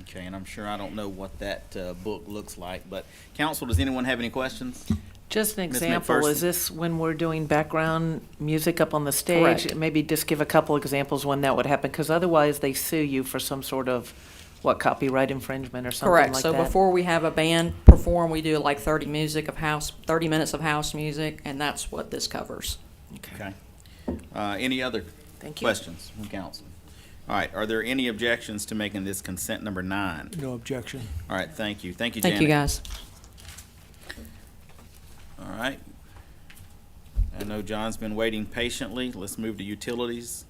Okay, and I'm sure I don't know what that book looks like, but council, does anyone have any questions? Just an Ms. example, McPherson. is this when we're doing background music up on the stage? Correct. Maybe just give a couple examples when that would happen, because otherwise they sue you for some sort of, copyright infringement or something like Correct. that? So before we have a band perform, we do like 30 minutes of house music, and that's what this covers. Okay. Any other Thank you. questions from council? All right, are there any objections to making this consent number 9? No objection. All right, thank you. Thank you, Janet. Thank you, guys. All right. I know John's been waiting patiently. Let's move to utilities.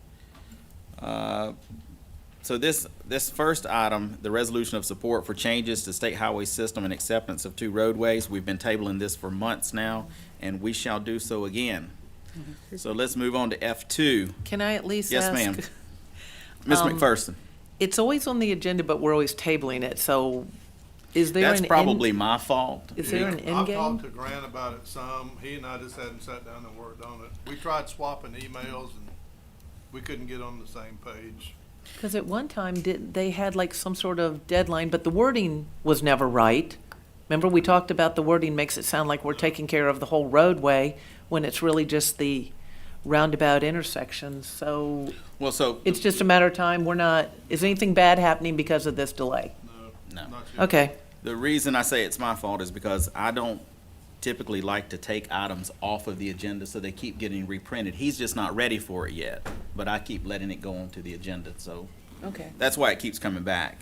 So this first item, the resolution of support for changes to state highway system and acceptance of 2 roadways, we've been tabling this for months now, and we shall do so again. So let's move on to F2. Can I at least Yes, ask? ma'am. Ms. McPherson. It's always on the agenda, but we're always tabling it, so is there an That's end- probably my fault. Is there an end I've game? talked to Grant about it some. He and I just hadn't sat down and worked on it. We tried swapping emails and we couldn't get on the same page. Because at one time, they had like some sort of deadline, but the wording was never right. Remember, we talked about the wording makes it sound like we're taking care of the whole roadway when it's really just the roundabout intersections. So Well, so, it's just a matter of time. Is anything bad happening because of this delay? no. Not yet. Okay. The reason I say it's my fault is because I don't typically like to take items off of the agenda so they keep getting reprinted. He's just not ready for it yet, but I keep letting it go onto the agenda, so Okay. that's why it keeps coming back.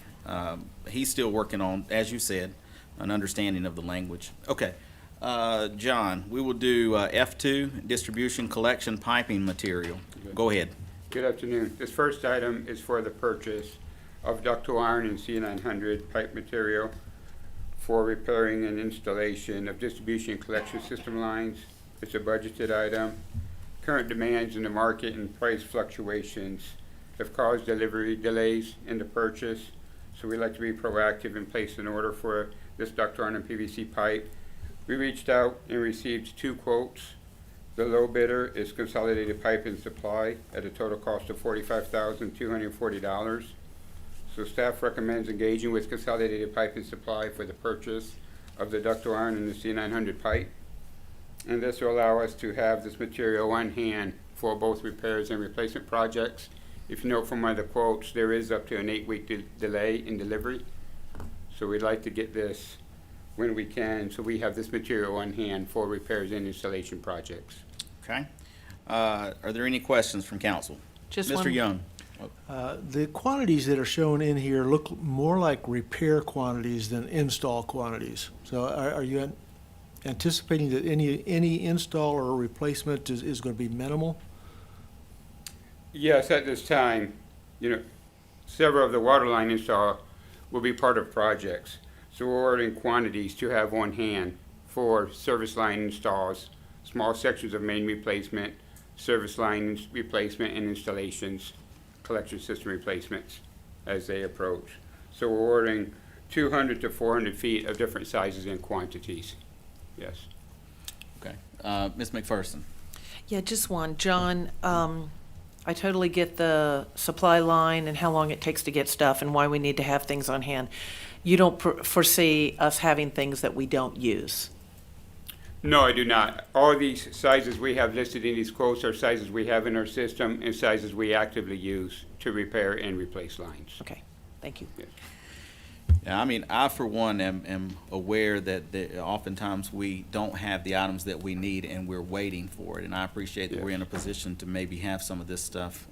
He's still working on, as you said, an understanding of the language. Okay, John, we will do F2, distribution, collection, piping material. Go ahead. Good afternoon. This first item is for the purchase of ductile iron and C900 pipe material for repairing and installation of distribution and collection system lines. It's a budgeted item. Current demands in the market and price fluctuations have caused delivery delays in the purchase, so we'd like to be proactive and place an order for this ductile iron and PVC pipe. We reached out and received 2 quotes. The low bidder is Consolidated Pipe and Supply at a total cost of $45,240. So staff recommends engaging with Consolidated Pipe and Supply for the purchase of the ductile iron and the C900 pipe. and this will allow us to have this material on hand for both repairs and replacement projects. If you note from one of the quotes, there is up to an 8-week delay in delivery. So we'd like to get this when we can, so we have this material on hand for repairs and installation projects. Okay. Are there any questions from council? Just Mr. one- Young? The quantities that are shown in here look more like repair quantities than install quantities. So are you anticipating that any install or replacement is going to be minimal? Yes, at this time, several of the water line install will be part of projects. So we're ordering quantities to have on hand for service line installs, small sections of main replacement, service line replacement and installations, collection system replacements as they approach. So we're ordering 200 to 400 feet of different sizes and quantities. Yes. Okay. Ms. McPherson? Yeah, just one. John, I totally get the supply line and how long it takes to get stuff and why we need to have things on hand. You don't foresee us having things that we don't use? No, I do not. All these sizes we have listed in these quotes are sizes we have in our system and sizes we actively use to repair and replace lines. Okay, thank you. Yes. Yeah, I mean, I for one am aware that oftentimes we don't have the items that we need and we're waiting for it. And I appreciate that we're in a position to maybe have some of this stuff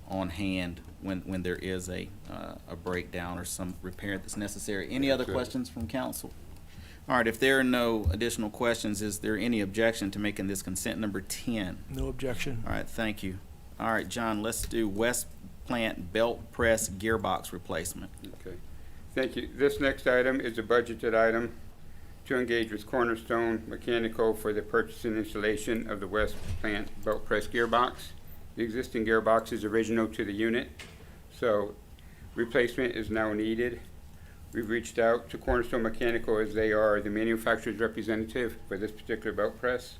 on hand when there is a breakdown or some repair that's necessary. Any other questions from council? All right, if there are no additional questions, is there any objection to making this consent number 10? No objection. All right, thank you. All right, John, let's do West Plant Belt Press Gearbox Replacement. Okay. Thank you. This next item is a budgeted item to engage with Cornerstone Mechanical for the purchase and installation of the West Plant Belt Press Gearbox. The existing gearbox is original to the unit, so replacement is now needed. We've reached out to Cornerstone Mechanical as they are the manufacturer's representative for this particular belt press.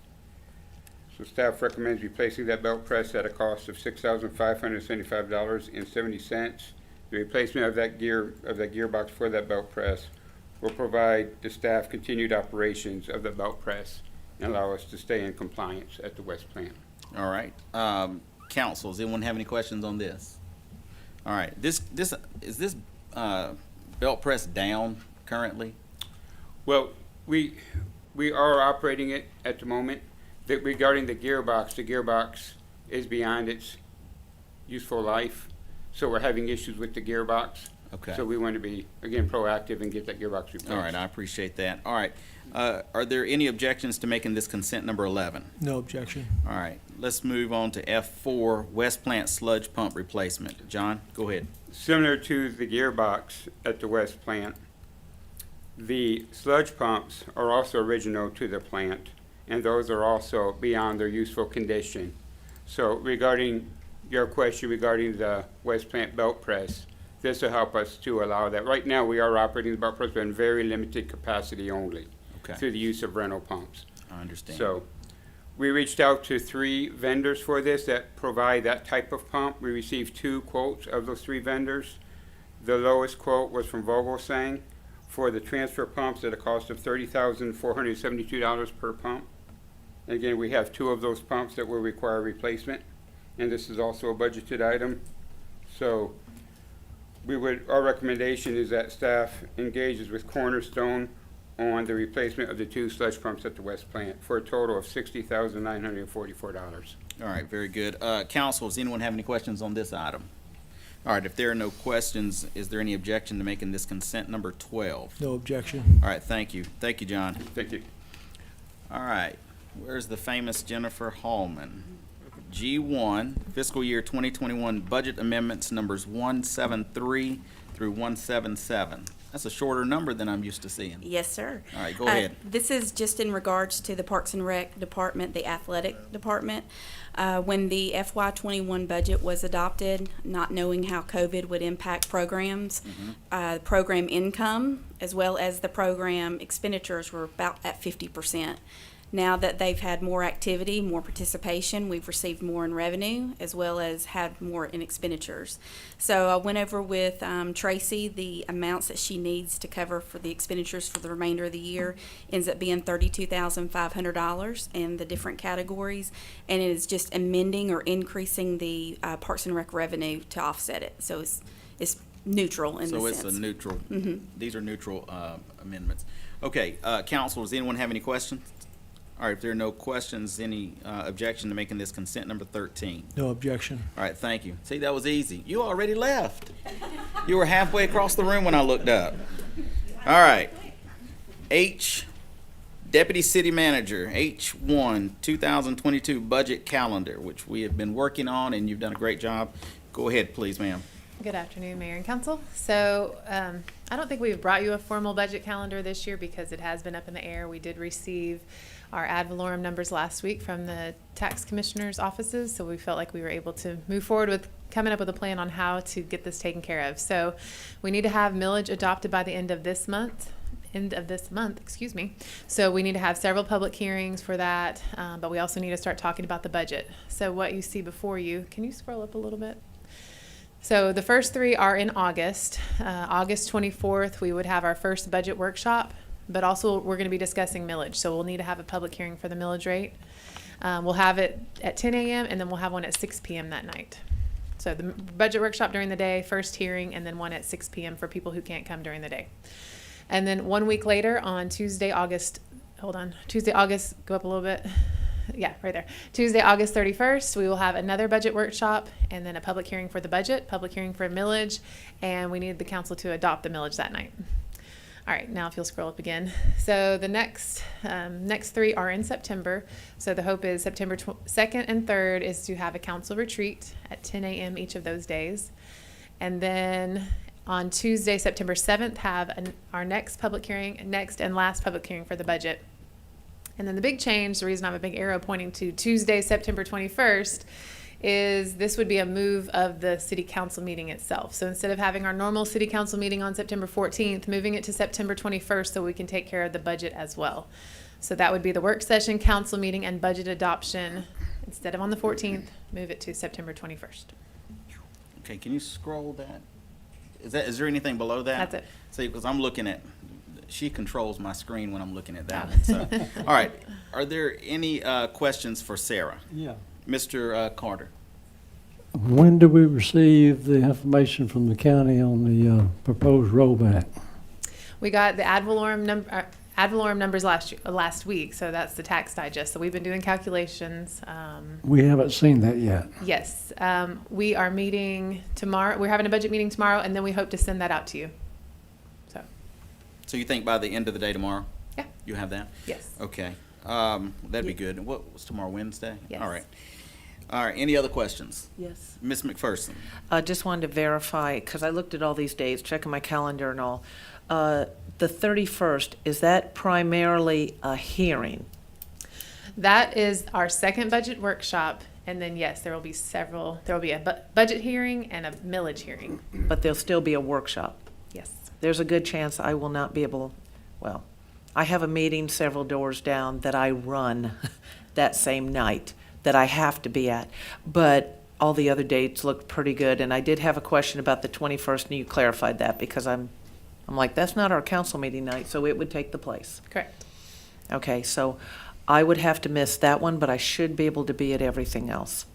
So staff recommends replacing that belt press at a cost of $6,575.70. The replacement of that gearbox for that belt press will provide the staff continued operations of the belt press and allow us to stay in compliance at the West Plant. All right. Council, does anyone have any questions on this? All right. Is this belt press down currently? Well, we are operating it at the moment. Regarding the gearbox is beyond its useful life, so we're having issues with the gearbox. Okay. So we want to be, again, proactive and get that gearbox replaced. All right, I appreciate that. All right. Are there any objections to making this consent number 11? No objection. All right. Let's move on to F4, West Plant Sludge Pump Replacement. John, go ahead. Similar to the gearbox at the West Plant, the sludge pumps are also original to the plant, and those are also beyond their useful condition. So regarding your question regarding the West Plant belt press, this will help us to allow that. Right now, we are operating the belt press but in very limited capacity only through the use of rental pumps. I understand. So we reached out to 3 vendors for this that provide that type of pump. We received 2 quotes of those 3 vendors. The lowest quote was from Vogelsang for the transfer pumps at a cost of $30,472 per pump. And again, we have 2 of those pumps that will require replacement, and this is also a budgeted item. So our recommendation is that staff engages with Cornerstone on the replacement of the 2 sludge pumps at the West Plant for a total of $60,944. All right, very good. Council, does anyone have any questions on this item? All right, if there are no questions, is there any objection to making this consent number 12? No objection. All right, thank you. Thank you, John. Thank you. All right, where's the famous Jennifer Hallman? G1, fiscal year 2021 budget amendments numbers 173 through 177. That's a shorter number than I'm used to seeing. Yes, sir. All right, go ahead. This is just in regards to the Parks and Rec department, the athletic department. When the FY21 budget was adopted, not knowing how COVID would impact programs, program income as well as the program expenditures were about at 50%. Now that they've had more activity, more participation, we've received more in revenue as well as had more in expenditures. So I went over with Tracy the amounts that she needs to cover for the expenditures for the remainder of the year. Ends up being $32,500 in the different categories, and it is just amending or increasing the Parks and Rec revenue to offset it. So it's neutral in So the it's sense. a neutral, Mhm. these are neutral amendments. Okay, council, does anyone have any questions? All right, if there are no questions, any objection to making this consent number 13? No objection. All right, thank you. See, that was easy. You already left. You were halfway across the room when I looked up. All right. H, Deputy City Manager, H1, 2022 Budget Calendar, which we have been working on, and you've done a great job. Go ahead, please, ma'am. Good afternoon, Mayor and Council. So I don't think we've brought you a formal budget calendar this year because it has been up in the air. We did receive our ad valorem numbers last week from the tax commissioner's offices, so we felt like we were able to move forward with coming up with a plan on how to get this taken care of. So we need to have millage adopted by the end of this month. Excuse me. So we need to have several public hearings for that, but we also need to start talking about the budget. So what you see before you, can you scroll up a little bit? So the first three are in August. August 24th, we would have our first budget workshop, but also we're going to be discussing millage. So we'll need to have a public hearing for the millage rate. We'll have it at 10 a.m. and then we'll have one at 6 p.m. that night. So the budget workshop during the day, first hearing, and then one at 6 p.m. for people who can't come during the day. And then 1 week later on Tuesday, go up a little bit. Yeah, right there. Tuesday, August 31st, we will have another budget workshop and then a public hearing for the budget, public hearing for millage, and we need the council to adopt the millage that night. All right, now if you'll scroll up again. So the next three are in September. So the hope is September 2nd and 3rd is to have a council retreat at 10 a.m. each of those days. And then on Tuesday, September 7th, have our next and last public hearing for the budget. And then the big change, the reason I have a big arrow pointing to Tuesday, September 21st, is this would be a move of the city council meeting itself. So instead of having our normal city council meeting on September 14th, moving it to September 21st so we can take care of the budget as well. So that would be the work session, council meeting, and budget adoption. Instead of on the 14th, move it to September 21st. Okay, can you scroll that? Is there anything below that? That's it. See, because I'm looking at, she controls my screen when I'm looking at that one. So, all right. Are there any questions for Sarah? Yeah. Mr. Carter. When do we receive the information from the county on the proposed rollback? We got the ad valorem numbers last week, so that's the tax digest. So we've been doing calculations. We haven't seen that yet. Yes, we are meeting tomorrow. We're having a budget meeting tomorrow, and then we hope to send that out to you. So you think by the end of the day tomorrow? Yeah. You have that? Yes. Okay. That'd be good. What was tomorrow, Wednesday? Yes. All right. All right. Any other questions? Yes. Ms. McPherson. Just wanted to verify, because I looked at all these dates, checking my calendar and all. The 31st, is that primarily a hearing? That is our second budget workshop, and then yes, there will be a budget hearing and a millage hearing. But there'll still be a workshop? Yes. There's a good chance I will not be able, well, I have a meeting several doors down that I run that same night that I have to be at. But all the other dates looked pretty good, and I did have a question about the 21st, and you clarified that because I'm like, that's not our council meeting night, so it would take the place. Correct. Okay, so I would have to miss that one, but I should be able to be at everything else.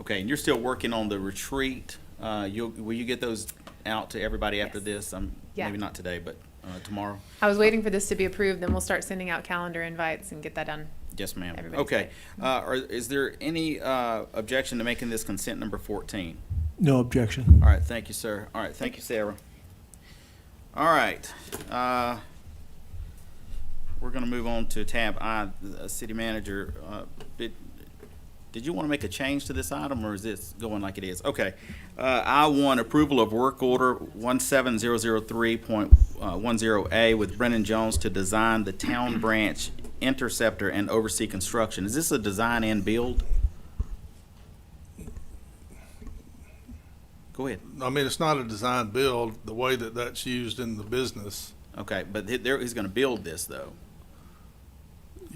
Okay, and you're still working on the retreat. Will you get those out to everybody after this? Yeah. Maybe not today, but tomorrow? I was waiting for this to be approved, then we'll start sending out calendar invites and get that done. Yes, ma'am. Everybody's Okay. Is there any objection to making this consent number 14? No objection. All right, thank you, sir. All right, thank you, Sarah. All right. We're going to move on to tab I, the city manager. Did you want to make a change to this item, or is this going like it is? Okay. I1, approval of work order 17003.10A with Brennan Jones to design the town branch interceptor and oversee construction. Is this a design and build? Go ahead. I mean, it's not a design build the way that that's used in the business. Okay, but he's going to build this, though.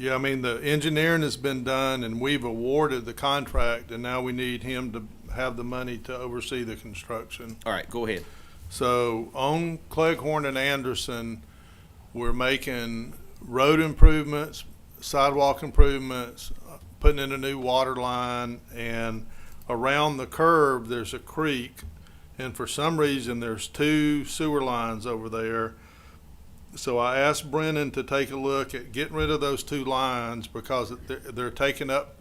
Yeah, I mean, the engineering has been done and we've awarded the contract, and now we need him to have the money to oversee the construction. All right, go ahead. So on Cleghorn and Anderson, we're making road improvements, sidewalk improvements, putting in a new water line, and around the curve, there's a creek, and for some reason, there's 2 sewer lines over there. So I asked Brennan to take a look at getting rid of those 2 lines because they're taking up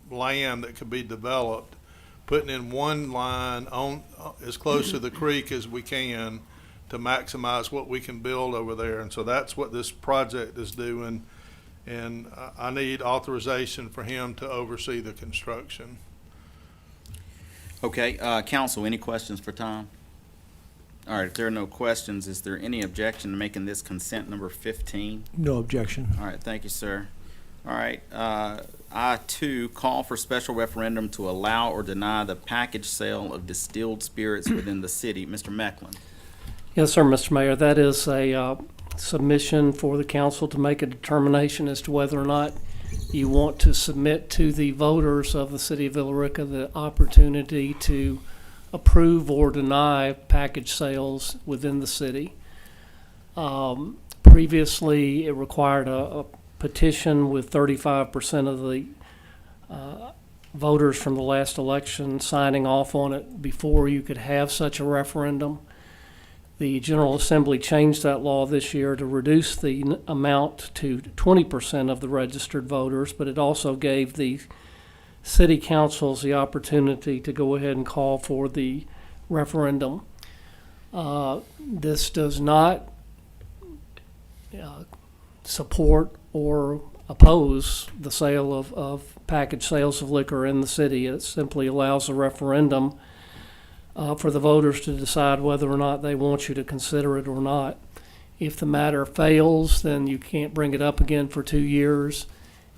land that could be developed, putting in one line on as close to the creek as we can to maximize what we can build over there. And so that's what this project is doing. And I need authorization for him to oversee the construction. Okay, council, any questions for Tom? All right, if there are no questions, is there any objection to making this consent number 15? No objection. All right, thank you, sir. All right, I-2, call for special referendum to allow or deny the package sale of distilled spirits within the city. Mr. Mecklin. Yes, sir, Mr. Mayor. That is a submission for the council to make a determination as to whether or not you want to submit to the voters of the city of Villa Rica the opportunity to approve or deny package sales within the city. Previously, it required a petition with 35% of the voters from the last election signing off on it before you could have such a referendum. The General Assembly changed that law this year to reduce the amount to 20% of the registered voters, but it also gave the city councils the opportunity to go ahead and call for the referendum. This does not support or oppose the sale of packaged sales of liquor in the city. It simply allows a referendum for the voters to decide whether or not they want you to consider it or not. If the matter fails, then you can't bring it up again for 2 years.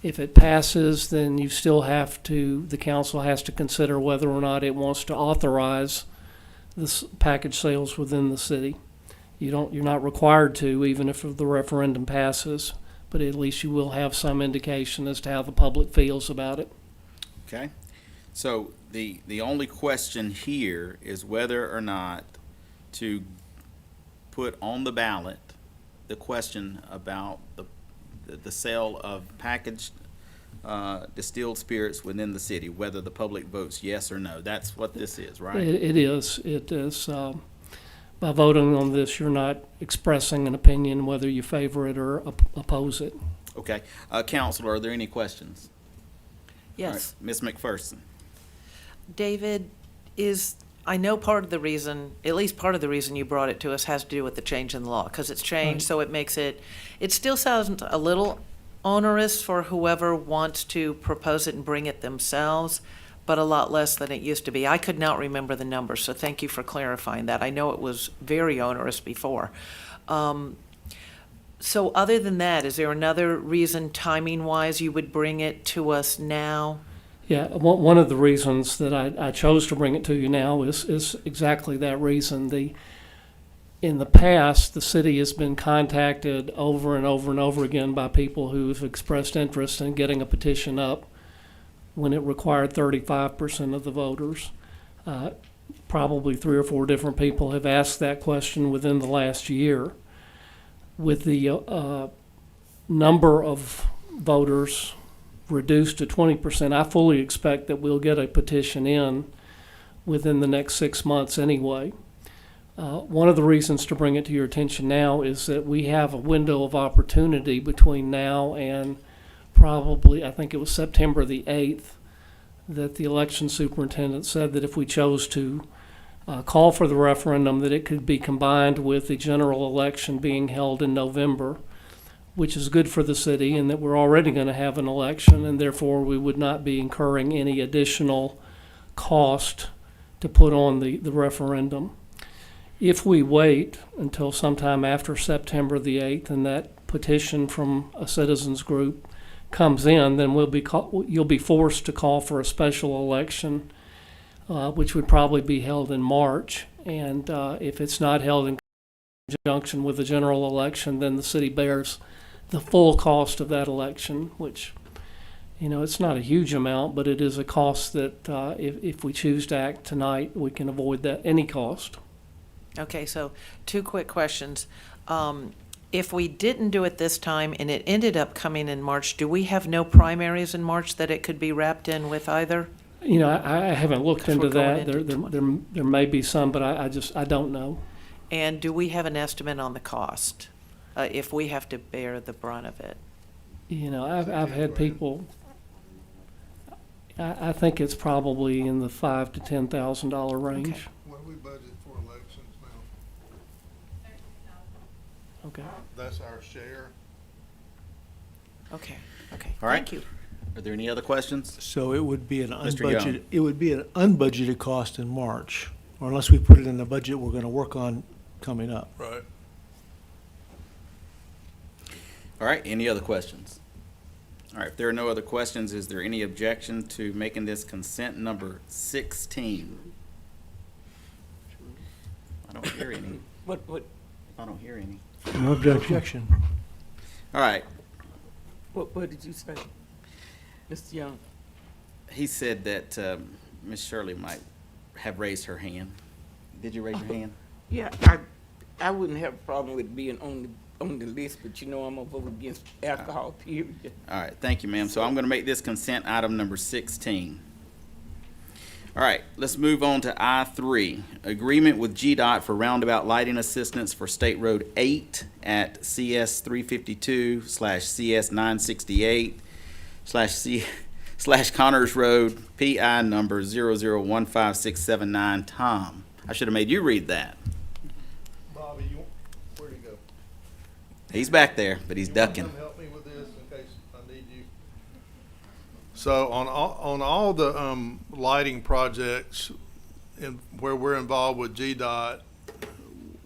If it passes, then you still have to, the council has to consider whether or not it wants to authorize this package sales within the city. You're not required to, even if the referendum passes, but at least you will have some indication as to how the public feels about it. Okay, so the only question here is whether or not to put on the ballot the question about the sale of packaged distilled spirits within the city, whether the public votes yes or no. That's what this is, right? It is. It is. By voting on this, you're not expressing an opinion whether you favor it or oppose it. Okay. Counselor, are there any questions? Yes. All right, Ms. McPherson. David, I know part of the reason, at least part of the reason you brought it to us has to do with the change in the law, because it's changed, so it makes it still sounds a little onerous for whoever wants to propose it and bring it themselves, but a lot less than it used to be. I could not remember the numbers, so thank you for clarifying that. I know it was very onerous before. So other than that, is there another reason, timing-wise, you would bring it to us now? Yeah, one of the reasons that I chose to bring it to you now is exactly that reason. In the past, the city has been contacted over and over and over again by people who've expressed interest in getting a petition up when it required 35% of the voters. Probably 3 or 4 different people have asked that question within the last year. With the number of voters reduced to 20%, I fully expect that we'll get a petition in within the next 6 months anyway. One of the reasons to bring it to your attention now is that we have a window of opportunity between now and probably, I think it was September the 8th, that the election superintendent said that if we chose to call for the referendum, that it could be combined with the general election being held in November, which is good for the city, and that we're already going to have an election, and therefore we would not be incurring any additional cost to put on the referendum. If we wait until sometime after September the 8th and that petition from a citizens group comes in, then you'll be forced to call for a special election, which would probably be held in March. And if it's not held in conjunction with the general election, then the city bears the full cost of that election, which, you know, it's not a huge amount, but it is a cost that if we choose to act tonight, we can avoid that any cost. Okay, so 2 quick questions. If we didn't do it this time and it ended up coming in March, do we have no primaries in March that it could be wrapped in with either? You know, I haven't looked Because we're into that. going into There may be some, but I don't know. And do we have an estimate on the cost, if we have to bear the brunt of it? You know, I've had people. I think it's probably in the $5,000 to $10,000 range. Okay. What do we budget for elections now? Okay. That's our share. Okay. All right. Thank you. Are there any other questions? So it would be an Mr. Young. unbudgeted, it would be an unbudgeted cost in March, or unless we put it in the budget we're gonna work on coming up. Right. All right, any other questions? All right, if there are no other questions, is there any objection to making this consent number 16? I don't hear any. What, I don't hear any. No objection. All right, what did you say, Mr. Young? he said that Ms. Shirley might have raised her hand. Did you raise your hand? Yeah, I wouldn't have a problem with being on the list, but you know I'm gonna vote against alcohol, period. All right, thank you, ma'am. So I'm going to make this consent item number 16. All right, let's move on to I3. Agreement with GDOT for roundabout lighting assistance for State Road 8 at CS 352/CS 968/Connors Road, PI number 0015679. Tom, I should have made you read that. Bobby, where'd he go? He's back there, but he's You wanna ducking. come help me with this in case I need you? So on all the lighting projects where we're involved with GDOT,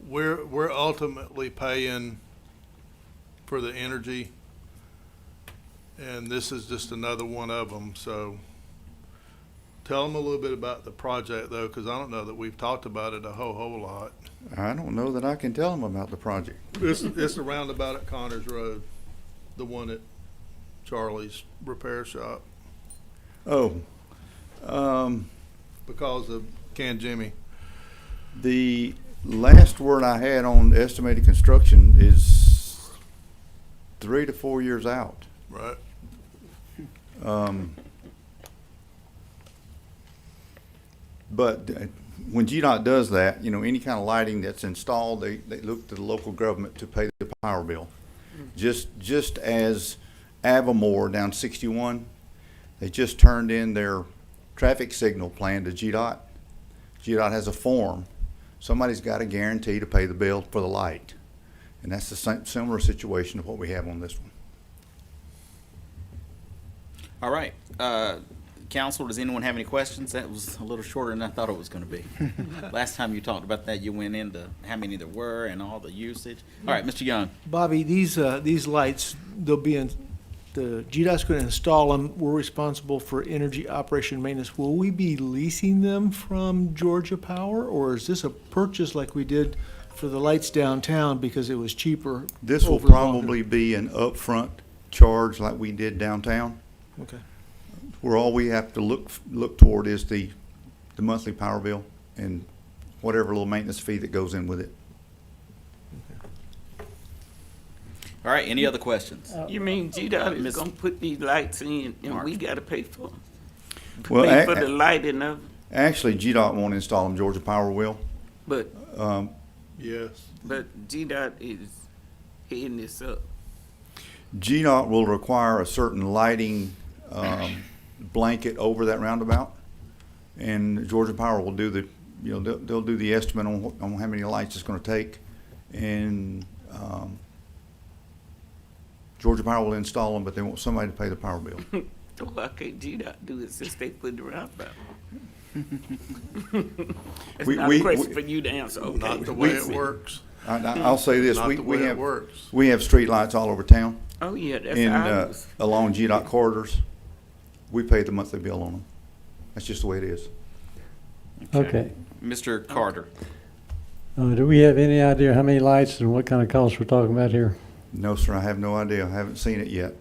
we're ultimately paying for the energy, and this is just another one of them. So tell them a little bit about the project though, because I don't know that we've talked about it a whole lot. I don't know that I can tell them about the project. It's the roundabout at Connors Road, the one at Charlie's repair shop, Oh, because of Can Jimmy. the last word I had on estimated construction is 3 to 4 years out. Right. But when GDOT does that, you know, any kind of lighting that's installed, they look to the local government to pay the power bill. Just as Avamore down 61, they just turned in their traffic signal plan to GDOT. GDOT has a form. Somebody's got a guarantee to pay the bill for the light. And that's the same, similar situation of what we have on this one. All right. Council, does anyone have any questions? That was a little shorter than I thought it was going to be. Last time you talked about that, you went into how many there were and all the usage. All right, Mr. Young. Bobby, these lights, they'll be in, the GDOT's gonna install them. We're responsible for energy operation maintenance. Will we be leasing them from Georgia Power, or is this a purchase like we did for the lights downtown because it was cheaper? This will over longer? probably be an upfront charge like we did downtown, Okay. where all we have to look toward is the monthly power bill and whatever little maintenance fee that goes in with it. All right, any other questions? You mean GDOT is Miss- gonna put these lights in and Mark. we gotta pay for them? Well, Pay for the lighting of, Actually, GDOT won't install them, Georgia Power will. but Yes. GDOT is heading this up. GDOT will require a certain lighting blanket over that roundabout, and Georgia Power will do the, you know, they'll do the estimate on how many lights it's going to take, and Georgia Power will install them, but they want somebody to pay the power bill. So why can't GDOT do it since they put the roundabout? It's not a question for you to answer, okay? Not the way it works. I'll say this: Not the way we it have works. we have street lights all over town, Oh, yeah, that's and ours. along GDOT corridors. We pay the monthly bill on them. That's just the way it is. Okay. Mr. Carter. Do we have any idea how many lights and what kind of costs we're talking about here? No, sir, I have no idea. I haven't seen it yet.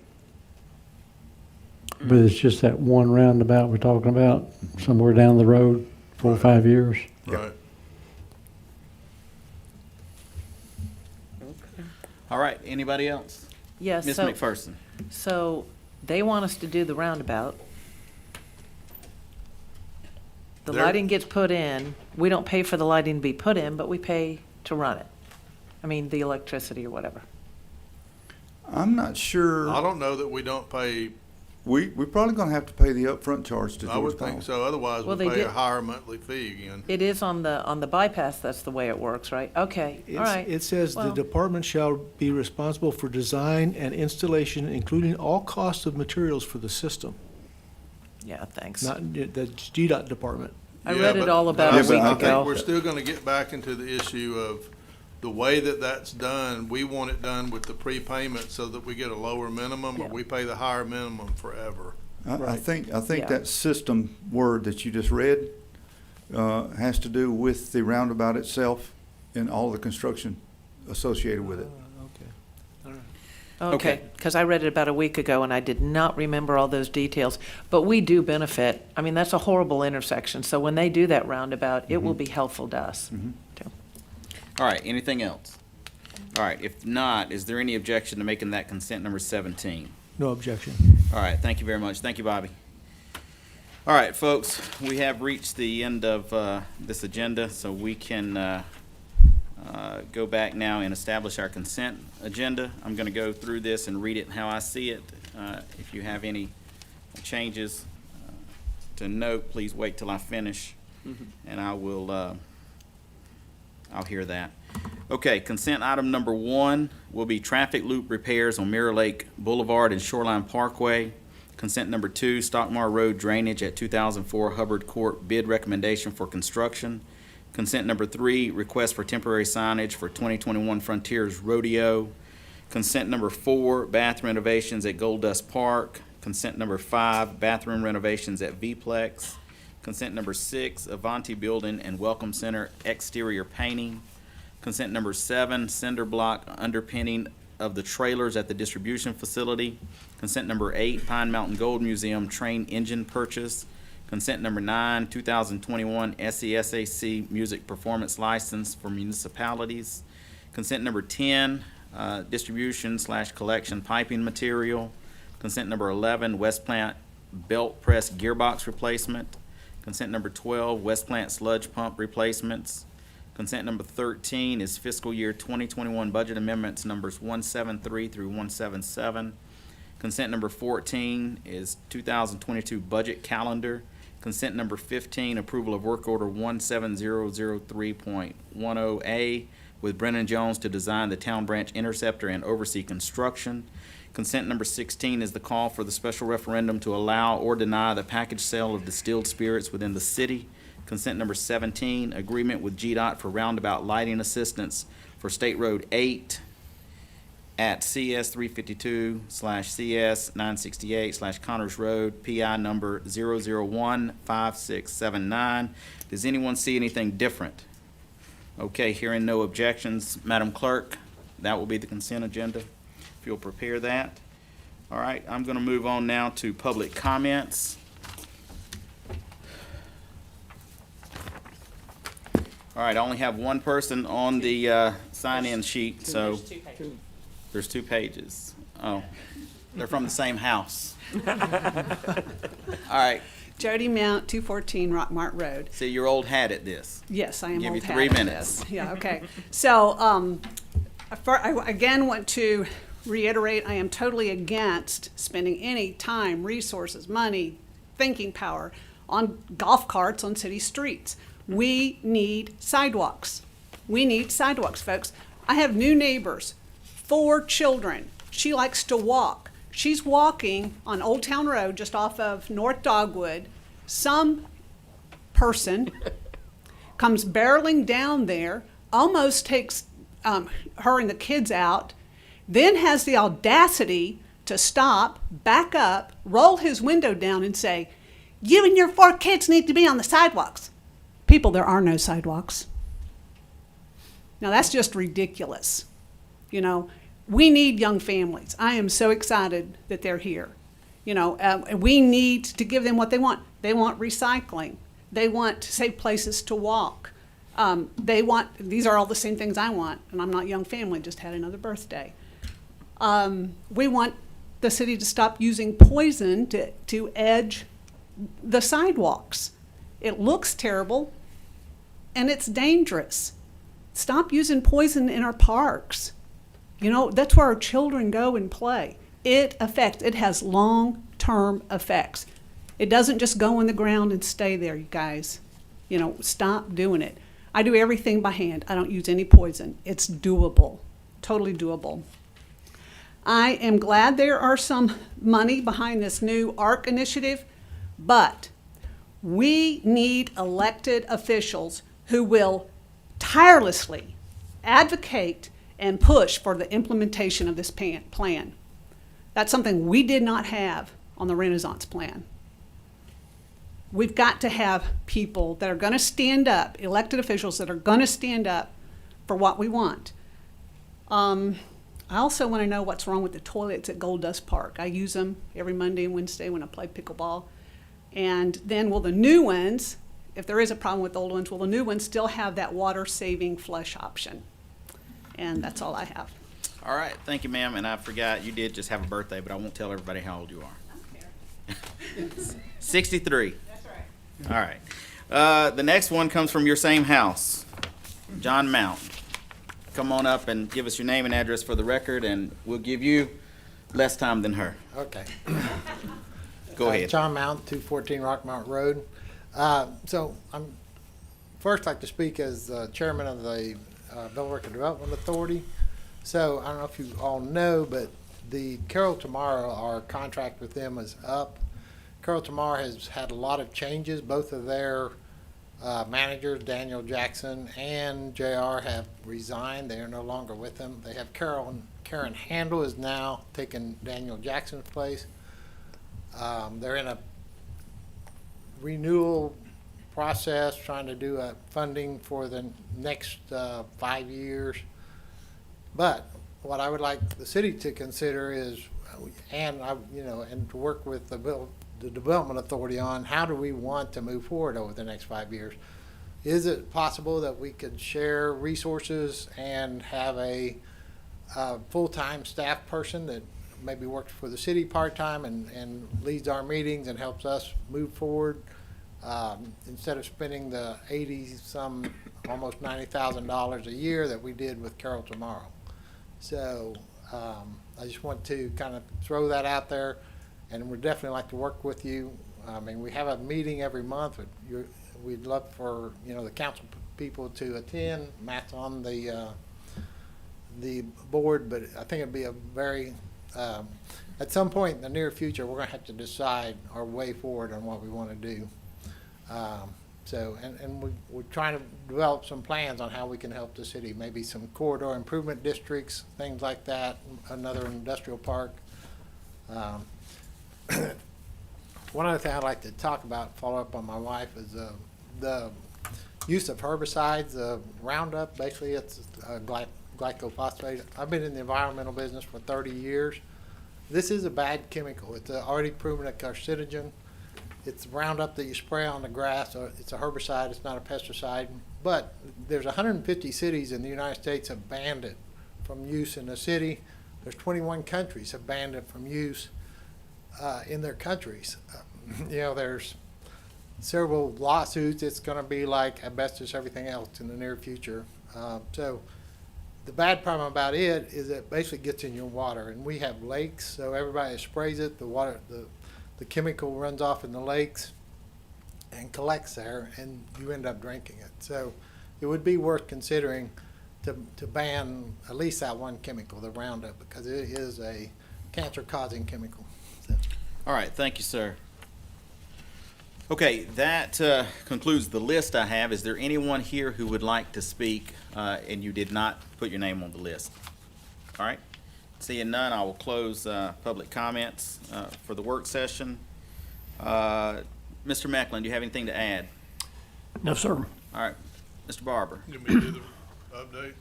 But it's just that one roundabout we're talking about, somewhere down the road, 4 or 5 years. Right. All right, anybody else? Yes, Ms. so, McPherson? so they want us to do the roundabout. The There- lighting gets put in. We don't pay for the lighting to be put in, but we pay to run it. I mean, the electricity or whatever. I'm not sure. I don't know that we don't pay, We're probably gonna have to pay the upfront charge to I George would think Powell. so, otherwise Well, we they pay did- a higher monthly fee again. It is on the bypass, that's the way it works, right? Okay, all right. It says the Well- department shall be responsible for design and installation, including all costs of materials for the system, Yeah, thanks. not the GDOT department. I Yeah, read it but- all about but a I week think- I ago. think we're still gonna get back into the issue of the way that that's done. We want it done with the prepayment so that we get a lower minimum, or Yeah. we pay the higher minimum forever. I think Yeah. that system word that you just read has to do with the roundabout itself and all the construction associated with it. Okay, Okay. because I read it about a week ago and I did not remember all those details. But we do benefit. I mean, that's a horrible intersection. So when they do that roundabout, it will be helpful to us. too. All right, anything else? All right, if not, is there any objection to making that consent number 17? No objection. All right, thank you very much. Thank you, Bobby. All right, folks, we have reached the end of this agenda, so we can go back now and establish our consent agenda. I'm going to go through this and read it how I see it. If you have any changes to note, please wait till I finish, and I will, I'll hear that. Okay, consent item number 1 will be traffic loop repairs on Mirror Lake Boulevard and Shoreline Parkway. Consent number 2, Stockmar Road drainage at 2004 Hubbard Court bid recommendation for construction. Consent number 3, request for temporary signage for 2021 Frontiers Rodeo. Consent number 4, bath renovations at Gold Dust Park. Consent number 5, bathroom renovations at V-Plex. Consent number 6, Avanti Building and Welcome Center exterior painting. Consent number 7, cinder block underpinning of the trailers at the distribution facility. Consent number 8, Pine Mountain Gold Museum train engine purchase. Consent number 9, 2021 SESAC music performance license for municipalities. Consent number 10, distribution/collection piping material. Consent number 11, West Plant belt press gearbox replacement. Consent number 12, West Plant sludge pump replacements. Consent number 13 is fiscal year 2021 budget amendments numbers 173 through 177. Consent number 14 is 2022 budget calendar. Consent number 15, approval of work order 17003.10A with Brennan Jones to design the town branch interceptor and oversee construction. Consent number 16 is the call for the special referendum to allow or deny the package sale of distilled spirits within the city. Consent number 17, agreement with GDOT for roundabout lighting assistance for State Road 8 at CS 352/CS 968/Connors Road, PI number 0015679. Does anyone see anything different? Okay, hearing no objections, Madam Clerk, that will be the consent agenda. If you'll prepare that. All right, I'm going to move on now to public comments. All right, I only have one person on the sign-in sheet, so there's 2 pages. Oh, they're from the same house. All right, Jody Mount, 214 Rockmart Road. see, you're old hat at this. Yes, I am Give old you hat 3 at minutes. this. Yeah, okay. So, I again want to reiterate, I am totally against spending any time, resources, money, thinking power on golf carts on city streets. We need sidewalks. We need sidewalks, folks. I have new neighbors, 4 children. She likes to walk. She's walking on Old Town Road just off of North Dogwood. Some person comes barreling down there, almost takes her and the kids out, then has the audacity to stop, back up, roll his window down and say, "You and your 4 kids need to be on the sidewalks." People, there are no sidewalks. Now that's just ridiculous. You know, we need young families. I am so excited that they're here. You know, we need to give them what they want. They want recycling. They want safe places to walk. These are all the same things I want, and I'm not a young family, just had another birthday. We want the city to stop using poison to edge the sidewalks. It looks terrible, and it's dangerous. Stop using poison in our parks. You know, that's where our children go and play. It has long-term effects. It doesn't just go in the ground and stay there, you guys. You know, stop doing it. I do everything by hand. I don't use any poison. It's doable, totally doable. I am glad there are some money behind this new ARC initiative, but we need elected officials who will tirelessly advocate and push for the implementation of this plan. That's something we did not have on the Renaissance plan. We've got to have people that are going to stand up, elected officials that are going to stand up for what we want. I also want to know what's wrong with the toilets at Gold Dust Park. I use them every Monday and Wednesday when I play pickleball. And then will the new ones, if there is a problem with the old ones, will the new ones still have that water-saving flush option? And that's all I have. All right, thank you, ma'am. And I forgot, you did just have a birthday, but I won't tell everybody how old you are. 63. That's right. All right. The next one comes from your same house, John Mount. Come on up and give us your name and address for the record, and we'll give you less time than her. Okay. Go ahead. John Mount, 214 Rockmount Road. So I'm first like to speak as chairman of the Billerica Development Authority. So I don't know if you all know, but the Carroll Tomorrow, our contract with them is up. Carroll Tomorrow has had a lot of changes. Both of their managers, Daniel Jackson and JR, have resigned. They are no longer with them. They have Karen Handel is now taking Daniel Jackson's place. They're in a renewal process, trying to do a funding for the next 5 years. But what I would like the city to consider is, and to work with the Development Authority on, how do we want to move forward over the next 5 years? Is it possible that we could share resources and have a full-time staff person that maybe works for the city part-time and leads our meetings and helps us move forward, instead of spending the almost $90,000 a year that we did with Carroll Tomorrow? So I just want to kind of throw that out there, and we'd definitely like to work with you. I mean, we have a meeting every month. We'd love for the council people to attend. Matt's on the board, but I think it'd be a very at some point in the near future, we're going to have to decide our way forward on what we want to do. We're trying to develop some plans on how we can help the city, maybe some corridor improvement districts, things like that, another industrial park. One other thing I'd like to talk about, follow up on my wife, is the use of herbicides, Roundup. Basically, it's glycophosphate. I've been in the environmental business for 30 years. This is a bad chemical. It's already proven a carcinogen. It's Roundup that you spray on the grass. It's a herbicide. It's not a pesticide. But there's 150 cities in the United States have banned it from use in the city. There's 21 countries have banned it from use in their countries. There's several lawsuits. It's going to be like asbestos, everything else in the near future. So the bad problem about it is it basically gets in your water, and we have lakes, so everybody sprays it. The chemical runs off in the lakes and collects there, and you end up drinking it. So it would be worth considering to ban at least that one chemical, the Roundup, because it is a cancer-causing chemical. So. All right, thank you, sir. Okay, that concludes the list I have. Is there anyone here who would like to speak and you did not put your name on the list? All right, seeing none, I will close public comments for the work session. Mr. Mecklin, do you have anything to add? No, sir. All right, Mr. Barber. Give me the update.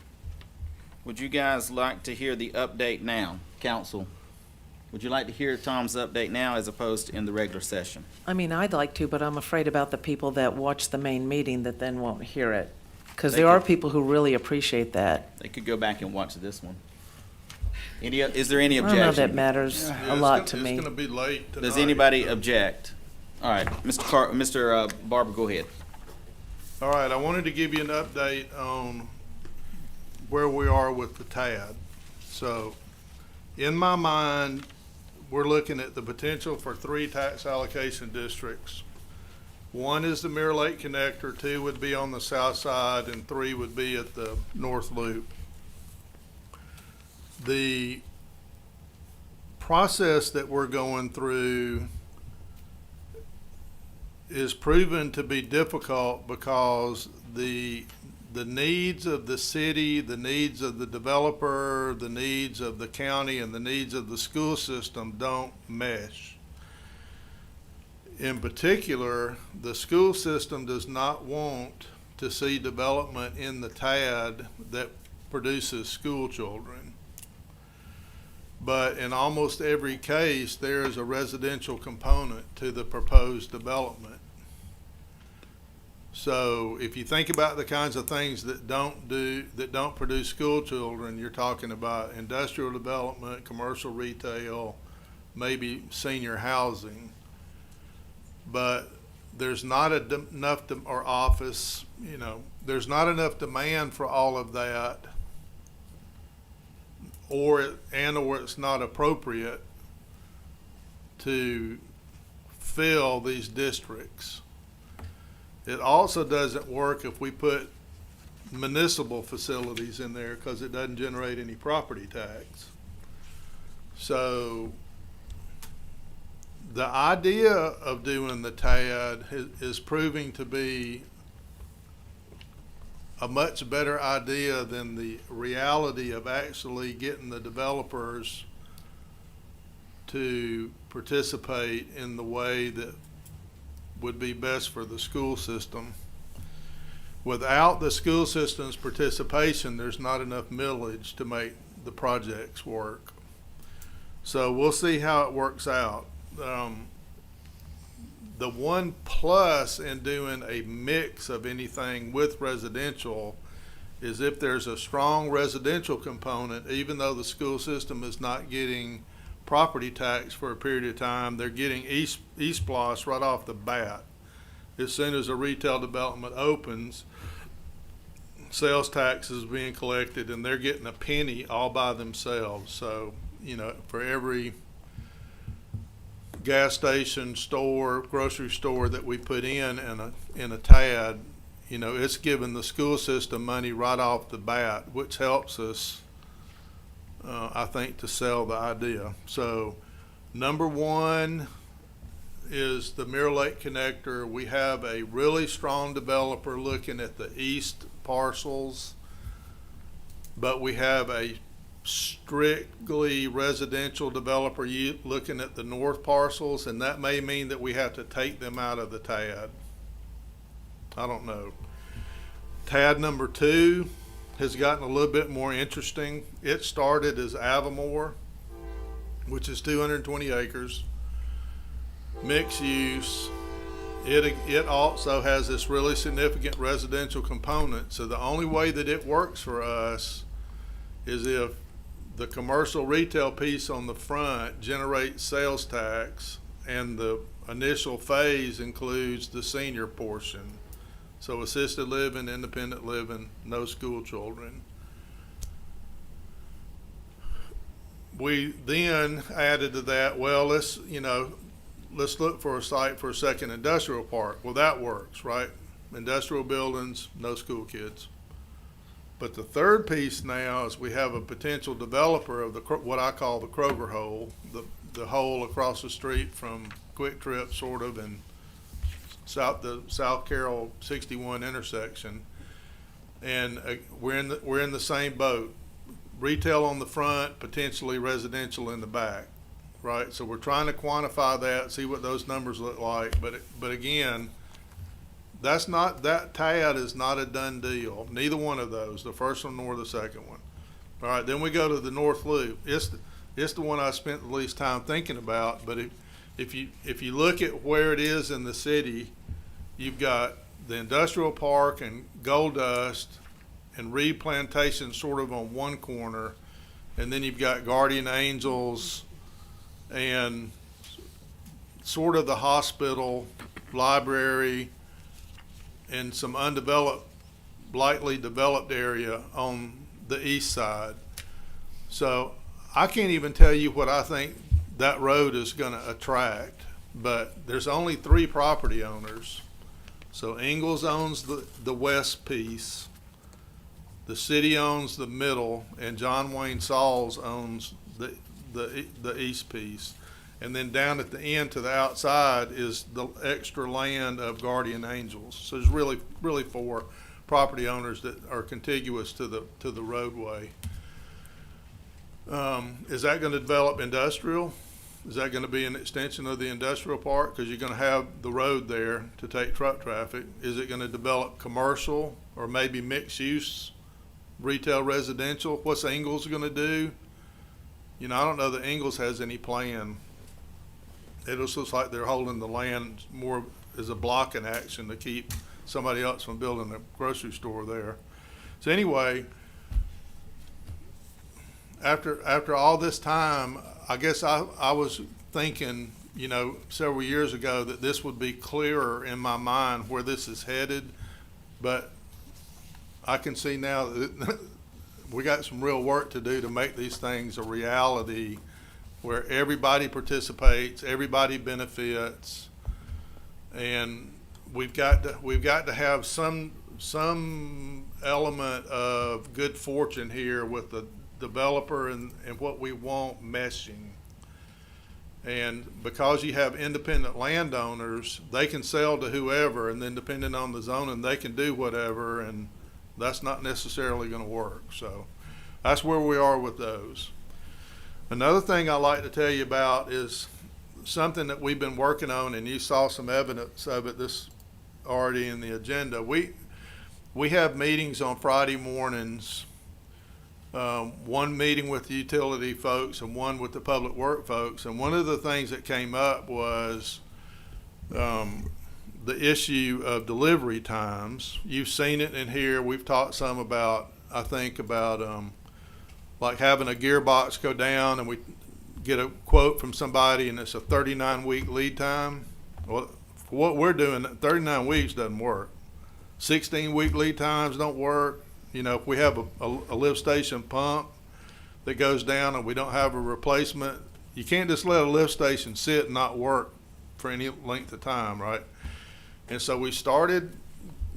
Would you guys like to hear the update now, council? Would you like to hear Tom's update now as opposed to in the regular session? I mean, I'd like to, but I'm afraid about the people that watch the main meeting that then won't hear it. Because They there are could- people who really appreciate that. They could go back and watch this one. Is there any I don't know if that objection? matters Yeah, a lot to me. It's gonna be late tonight. Does anybody object? All right, Mr. Barber, go ahead. All right, I wanted to give you an update on where we are with the TAD. So, in my mind, we're looking at the potential for 3 tax allocation districts. 1 is the Mirror Lake Connector, 2 would be on the south side, and 3 would be at the North Loop. The process that we're going through is proven to be difficult because the needs of the city, the needs of the developer, the needs of the county, and the needs of the school system don't mesh. In particular, the school system does not want to see development in the TAD that produces school children. But in almost every case, there is a residential component to the proposed development. So if you think about the kinds of things that don't produce school children, you're talking about industrial development, commercial retail, maybe senior housing. But there's not enough or office, there's not enough demand for all of that, or it's not appropriate to fill these districts. It also doesn't work if we put municipal facilities in there because it doesn't generate any property tax. So the idea of doing the TAD is proving to be a much better idea than the reality of actually getting the developers to participate in the way that would be best for the school system. Without the school system's participation, there's not enough millage to make the projects work. So we'll see how it works out. The one plus in doing a mix of anything with residential is if there's a strong residential component, even though the school system is not getting property tax for a period of time, they're getting E-SPLOS right off the bat. As soon as a retail development opens, sales tax is being collected and they're getting a penny all by themselves. So, for every gas station, store, grocery store that we put in a TAD, it's giving the school system money right off the bat, which helps us, I think, to sell the idea. So number 1 is the Mirror Lake Connector. We have a really strong developer looking at the east parcels, but we have a strictly residential developer looking at the north parcels, and that may mean that we have to take them out of the TAD. I don't know. TAD number 2 has gotten a little bit more interesting. It started as Avamore, which is 220 acres, mixed use. It also has this really significant residential component. So the only way that it works for us is if the commercial retail piece on the front generates sales tax, and the initial phase includes the senior portion. So assisted living, independent living, no school children. We then added to that, well, let's look for a site for a second industrial park. Well, that works, right? Industrial buildings, no school kids. But the third piece now is we have a potential developer of what I call the Kroger hole, the hole across the street from Quick Trip, sort of, and the South Carroll 61 intersection. And we're in the same boat. Retail on the front, potentially residential in the back, right? So we're trying to quantify that, see what those numbers look like. But again, that TAD is not a done deal. Neither one of those, the first one nor the second one. All right, then we go to the North Loop. It's the one I spent the least time thinking about, but if you look at where it is in the city, you've got the industrial park and Gold Dust and Reed Plantation sort of on one corner, and then you've got Guardian Angels and sort of the hospital, library, and some undeveloped, lightly developed area on the east side. So I can't even tell you what I think that road is going to attract, but there's only 3 property owners. So Ingalls owns the west piece, the city owns the middle, and John Wayne Sauls owns the east piece. And then down at the end to the outside is the extra land of Guardian Angels. So there's really 4 property owners that are contiguous to the roadway. Is that going to develop industrial? Is that going to be an extension of the industrial park? Because you're going to have the road there to take truck traffic. Is it going to develop commercial or maybe mixed use, retail, residential? What's Ingalls going to do? You know, I don't know that Ingalls has any plan. It just looks like they're holding the land more as a blocking action to keep somebody else from building a grocery store there. So anyway, after all this time, I guess I was thinking, you know, several years ago that this would be clearer in my mind where this is headed, but I can see now that we got some real work to do to make these things a reality where everybody participates, everybody benefits, and we've got to have some element of good fortune here with the developer and what we want meshing. And because you have independent landowners, they can sell to whoever, and then depending on the zoning, they can do whatever, and that's not necessarily going to work. So that's where we are with those. Another thing I'd like to tell you about is something that we've been working on, and you saw some evidence of it this already in the agenda. We have meetings on Friday mornings, one meeting with the utility folks and one with the public work folks. And one of the things that came up was the issue of delivery times. You've seen it in here. We've talked some about, I think, about like having a gearbox go down and we get a quote from somebody and it's a 39-week lead time. Well, for what we're doing, 39 weeks doesn't work. 16-week lead times don't work. You know, if we have a lift station pump that goes down and we don't have a replacement, you can't just let a lift station sit and not work for any length of time, right? And so we started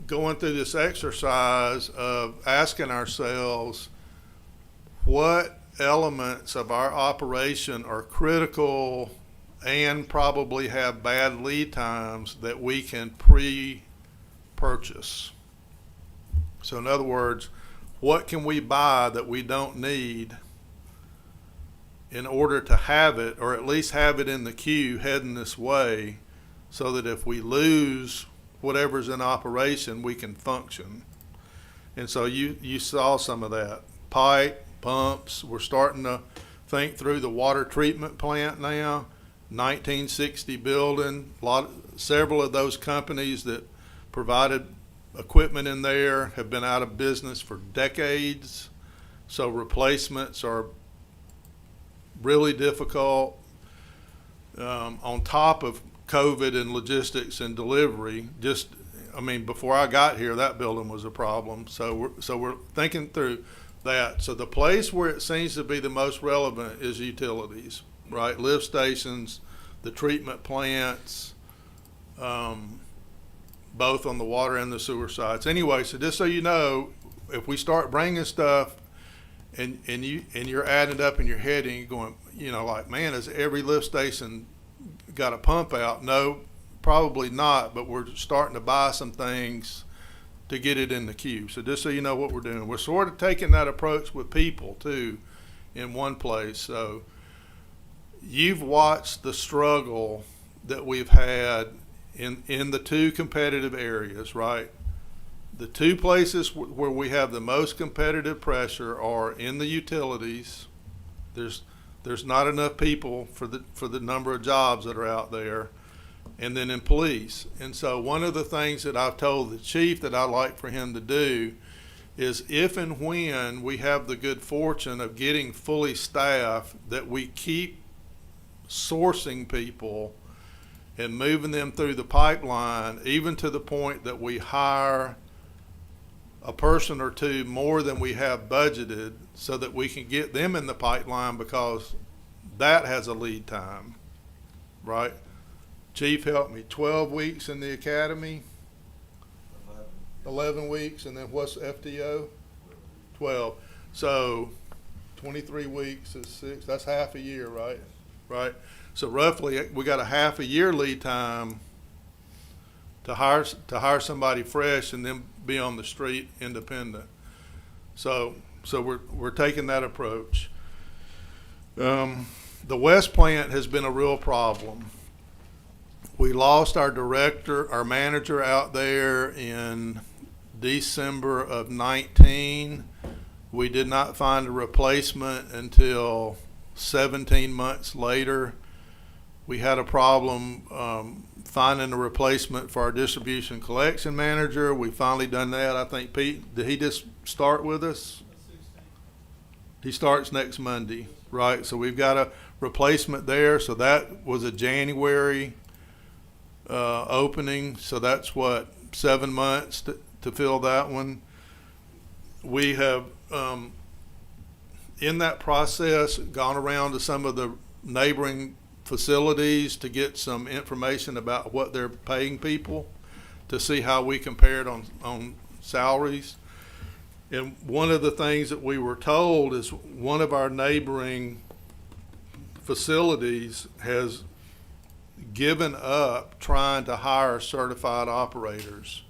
going through this exercise of asking ourselves what elements of our operation are critical and probably have bad lead times that we can pre-purchase. So in other words, what can we buy that we don't need in order to have it, or at least have it in the queue heading this way, so that if we lose whatever's in operation, we can function. And so you saw some of that. Pipe, pumps, we're starting to think through the water treatment plant now, 1960 building, several of those companies that provided equipment in there have been out of business for decades, so replacements are really difficult. On top of COVID and logistics and delivery, before I got here, that building was a problem. So we're thinking through that. So the place where it seems to be the most relevant is utilities, right? Lift stations, the treatment plants, both on the water and the sewer sides. Anyway, so just so you know, if we start bringing stuff and you're adding it up in your head and you're going, you know, like, man, has every lift station got a pump out? No, probably not, but we're starting to buy some things to get it in the queue. So just so you know what we're doing. We're sort of taking that approach with people too in one place. So you've watched the struggle that we've had in the 2 competitive areas, right? The two places where we have the most competitive pressure are in the utilities. There's not enough people for the number of jobs that are out there, and then in police. And so one of the things that I've told the chief that I'd like for him to do is, if and when we have the good fortune of getting fully staffed, that we keep sourcing people and moving them through the pipeline, even to the point that we hire a person or two more than we have budgeted, so that we can get them in the pipeline, because that has a lead time, right? Chief, help me, 12 weeks in the academy? 11 weeks, and then what's FTO? 12. So 23 weeks is 6, that's half a year, right? Right. So roughly, we got a half a year lead time to hire somebody fresh and then be on the street independent. So we're taking that approach. The West Plant has been a real problem. We lost our director, our manager out there in December of 19. We did not find a replacement until 17 months later. We had a problem finding a replacement for our distribution collection manager. We finally done that. I think Pete, did he just start with us? He starts next Monday, right? So we've got a replacement there. So that was a January opening. So that's what, 7 months to fill that one. We have, in that process, gone around to some of the neighboring facilities to get some information about what they're paying people, to see how we compared on salaries. And one of the things that we were told is one of our neighboring facilities has given up trying to hire certified operators,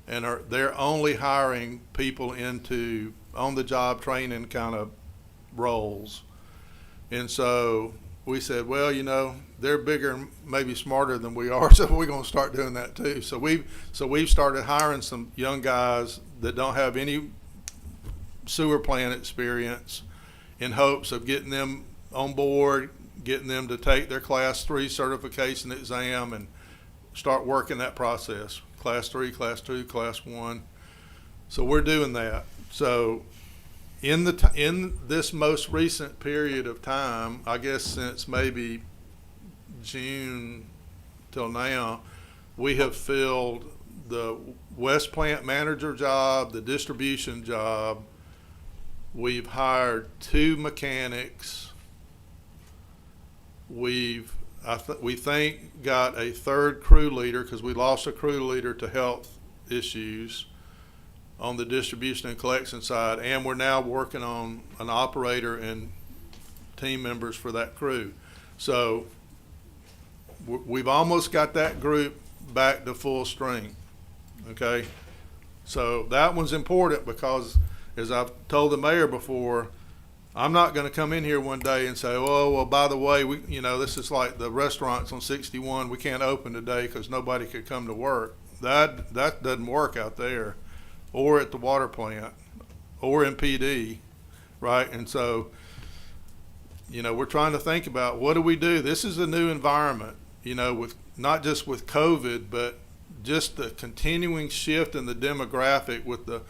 and they're only hiring people into on-the-job training kind of roles. And so we said, well, you know, they're bigger and maybe smarter than we are, so we're going to start doing that too. So we've started hiring some young guys that don't have any sewer plant experience, in hopes of getting them on board, getting them to take their Class 3 certification exam and start working that process. Class 3, Class 2, Class 1. So we're doing that. So in this most recent period of time, I guess since maybe June till now, we have filled the West Plant manager job, the distribution job. We've hired 2 mechanics. We think got a 3rd crew leader, because we lost a crew leader to health issues on the distribution and collection side, and we're now working on an operator and team members for that crew. So we've almost got that group back to full strength, okay? So that one's important, because as I've told the mayor before, I'm not going to come in here one day and say, oh, well, by the way, this is like the restaurants on 61. We can't open today because nobody could come to work. That doesn't work out there, or at the water plant, or in PD, right? And so, we're trying to think about, what do we do? This is a new environment, with not just with COVID, but just the continuing shift in the demographic, with the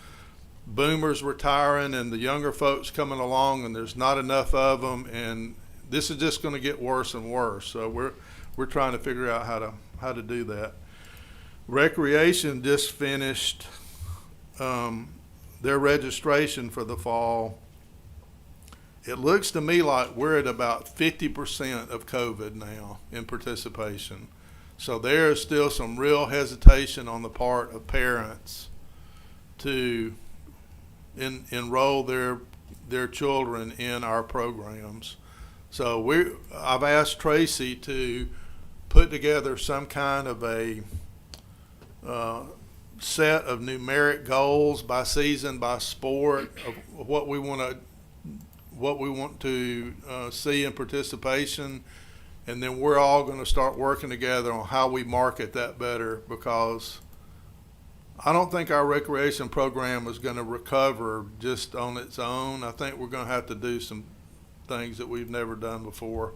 boomers retiring and the younger folks coming along, and there's not enough of them, and this is just going to get worse and worse. So we're trying to figure out how to do that. Recreation just finished their registration for the fall. It looks to me like we're at about 50% of COVID now in participation. So there is still some real hesitation on the part of parents to enroll their children in our programs. So I've asked Tracy to put together some kind of a set of numeric goals by season, by sport, of what we want to see in participation, and then we're all going to start working together on how we market that better, because I don't think our recreation program is going to recover just on its own. I think we're going to have to do some things that we've never done before.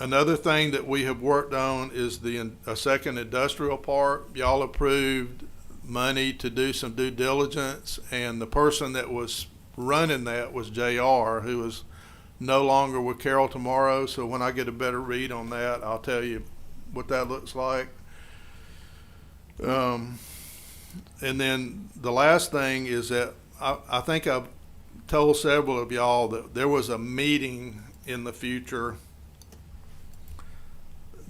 Another thing that we have worked on is a second industrial park. Y'all approved money to do some due diligence, and the person that was running that was JR, who is no longer with Carroll tomorrow. So when I get a better read on that, I'll tell you what that looks like. And then the last thing is that I think I've told several of y'all that there was a meeting in the future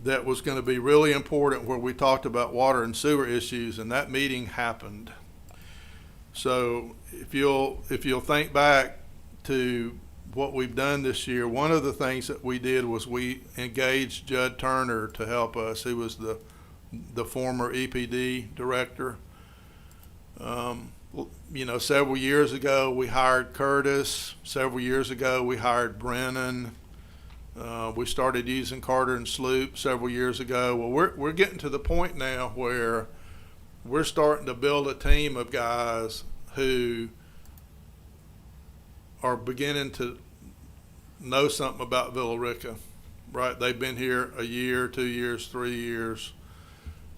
that was going to be really important where we talked about water and sewer issues, and that meeting happened. So if you'll think back to what we've done this year, one of the things that we did was we engaged Judd Turner to help us, who was the former EPD director. Several years ago we hired Curtis. Several years ago we hired Brennan. We started using Carter and Sloop several years ago. Well, we're getting to the point now where we're starting to build a team of guys who are beginning to know something about Villa Rica, right? They've been here a year, 2 years, 3 years.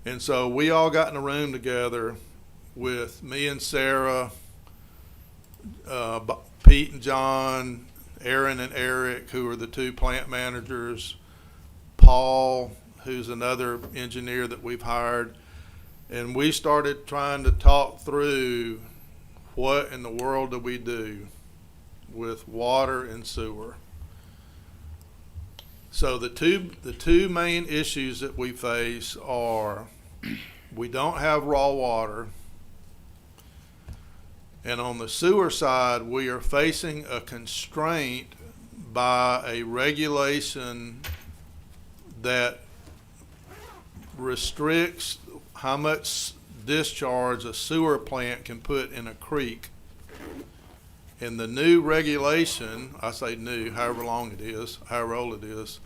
And so we all got in a room together with me and Sarah, Pete and John, Aaron and Eric, who are the two plant managers, Paul, who's another engineer that we've hired, and we started trying to talk through what in the world do we do with water and sewer. So the two main issues that we face are we don't have raw water, and on the sewer side, we are facing a constraint by a regulation that restricts how much discharge a sewer plant can put in a creek. And the new regulation, I say new, however long it is, however old it is,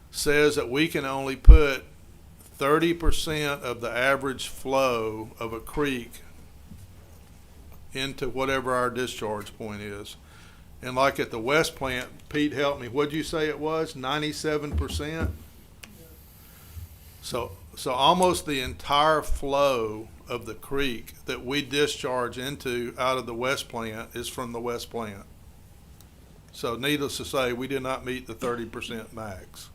says that we can only put 30% of the average flow of a creek into whatever our discharge point is. And like at the West plant, Pete helped me, what'd you say it was, 97%? So almost the entire flow of the creek that we discharge into out of the West plant is from the West plant. So needless to say, we did not meet the 30% max,